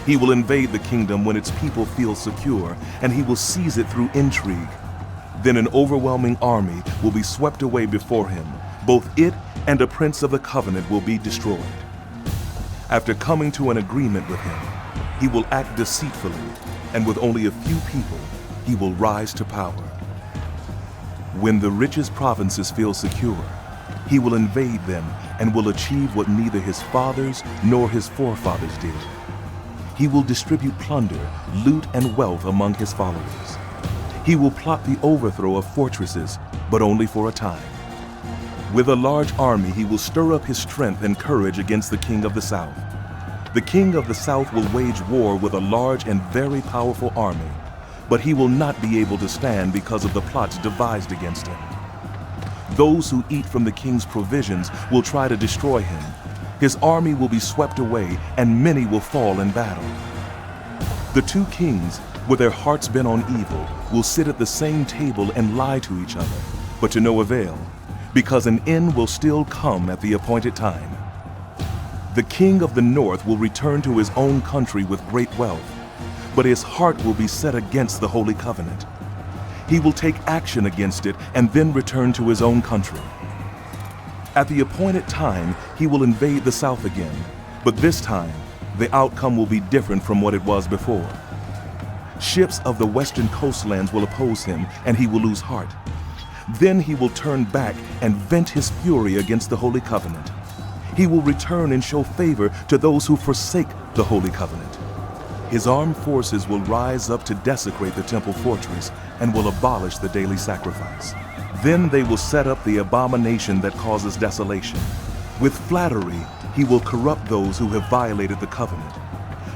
He will invade the kingdom when its people feel secure, and he will seize it through intrigue. Then an overwhelming army will be swept away before him. Both it and a prince of the covenant will be destroyed. After coming to an agreement with him, he will act deceitfully, and with only a few people, he will rise to power. When the richest provinces feel secure, he will invade them and will achieve what neither his fathers nor his forefathers did. He will distribute plunder, loot, and wealth among his followers. He will plot the overthrow of fortresses, but only for a time. With a large army, he will stir up his strength and courage against the king of the south. The king of the south will wage war with a large and very powerful army, but he will not be able to stand because of the plots devised against him. Those who eat from the king's provisions will try to destroy him. His army will be swept away, and many will fall in battle. The two kings, with their hearts bent on evil, will sit at the same table and lie to each other, but to no avail, because an end will still come at the appointed time. The king of the north will return to his own country with great wealth, but his heart will be set against the Holy Covenant. He will take action against it and then return to his own country. At the appointed time, he will invade the south again, but this time, the outcome will be different from what it was before. Ships of the western coastlands will oppose him, and he will lose heart. Then he will turn back and vent his fury against the Holy Covenant. He will return and show favor to those who forsake the Holy Covenant. His armed forces will rise up to desecrate the temple fortress and will abolish the daily sacrifice. Then they will set up the abomination that causes desolation. With flattery, he will corrupt those who have violated the covenant.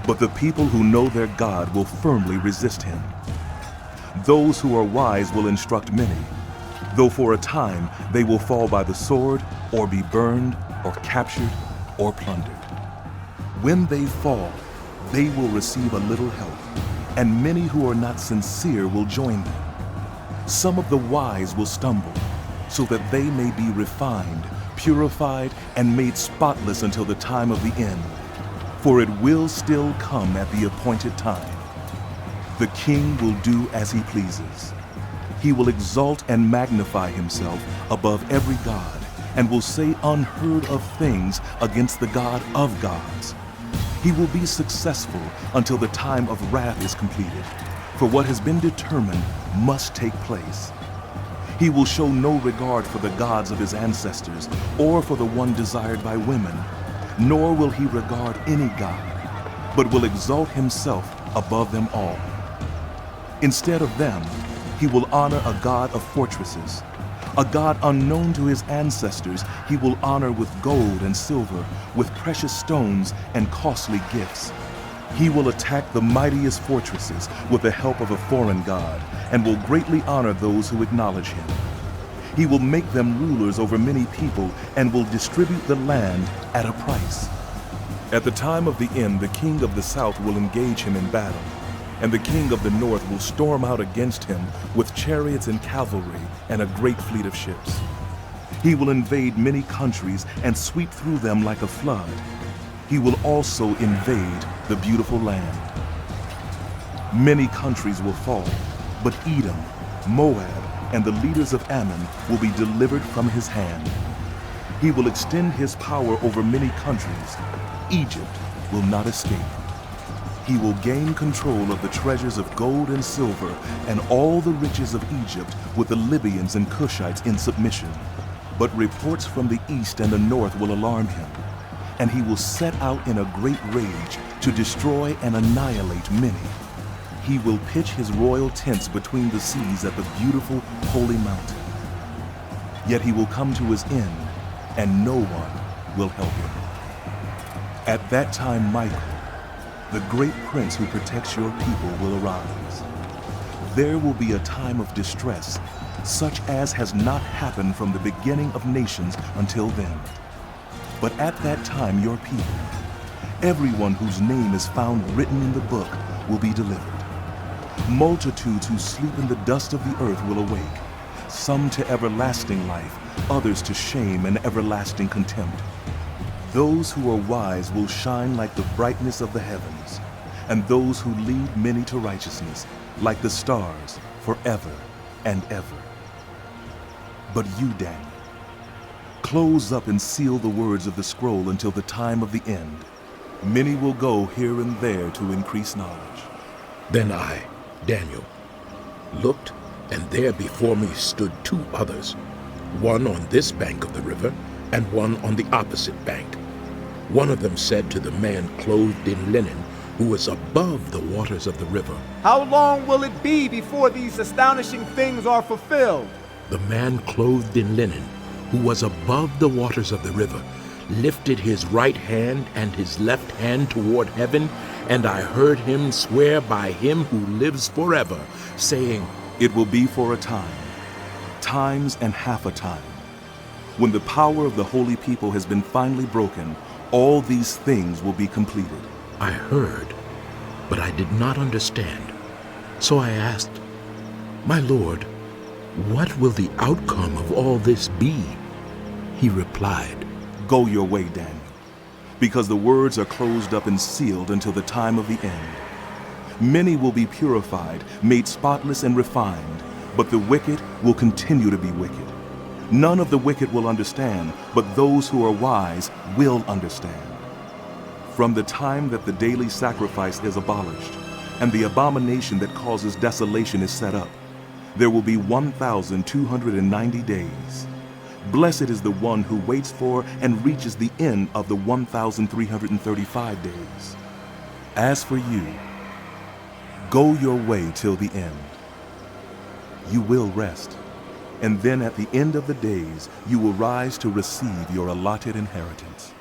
But the people who know their God will firmly resist him. Those who are wise will instruct many, though for a time they will fall by the sword, or be burned, or captured, or plundered. When they fall, they will receive a little help, and many who are not sincere will join them. Some of the wise will stumble, so that they may be refined, purified, and made spotless until the time of the end. For it will still come at the appointed time. The king will do as he pleases. He will exalt and magnify himself above every god, and will say unheard of things against the God of gods. He will be successful until the time of wrath is completed, for what has been determined must take place. He will show no regard for the gods of his ancestors, or for the one desired by women, nor will he regard any god, but will exalt himself above them all. Instead of them, he will honor a god of fortresses. A god unknown to his ancestors he will honor with gold and silver, with precious stones and costly gifts. He will attack the mightiest fortresses with the help of a foreign god, and will greatly honor those who acknowledge him. He will make them rulers over many people, and will distribute the land at a price. At the time of the end, the king of the south will engage him in battle, and the king of the north will storm out against him with chariots and cavalry and a great fleet of ships. He will invade many countries and sweep through them like a flood. He will also invade the beautiful land. Many countries will fall, but Edom, Moab, and the leaders of Ammon will be delivered from his hand. He will extend his power over many countries. Egypt will not escape. He will gain control of the treasures of gold and silver and all the riches of Egypt, with the Libyans and Cushites in submission. But reports from the east and the north will alarm him, and he will set out in a great rage to destroy and annihilate many. He will pitch his royal tents between the seas at the beautiful holy mountain. Yet he will come to his end, and no one will help him. At that time, Michael, the great prince who protects your people, will arise. There will be a time of distress, such as has not happened from the beginning of nations until then. But at that time, your people, everyone whose name is found written in the book, will be delivered. Multitudes who sleep in the dust of the earth will awake, some to everlasting life, others to shame and everlasting contempt. Those who are wise will shine like the brightness of the heavens, and those who lead many to righteousness like the stars forever and ever. But you, Daniel, close up and seal the words of the scroll until the time of the end. Many will go here and there to increase knowledge. Then I, Daniel, looked, and there before me stood two others, one on this bank of the river, and one on the opposite bank. One of them said to the man clothed in linen, who was above the waters of the river, How long will it be before these astonishing things are fulfilled? The man clothed in linen, who was above the waters of the river, lifted his right hand and his left hand toward heaven, and I heard him swear by him who lives forever, saying, It will be for a time, times and half a time. When the power of the holy people has been finally broken, all these things will be completed. I heard, but I did not understand. So I asked, My Lord, what will the outcome of all this be? He replied, Go your way, Daniel, because the words are closed up and sealed until the time of the end. Many will be purified, made spotless and refined, but the wicked will continue to be wicked. None of the wicked will understand, but those who are wise will understand. From the time that the daily sacrifice is abolished, and the abomination that causes desolation is set up, there will be 1,290 days. Blessed is the one who waits for and reaches the end of the 1,335 days. As for you, go your way till the end. You will rest, and then at the end of the days you will rise to receive your allotted inheritance.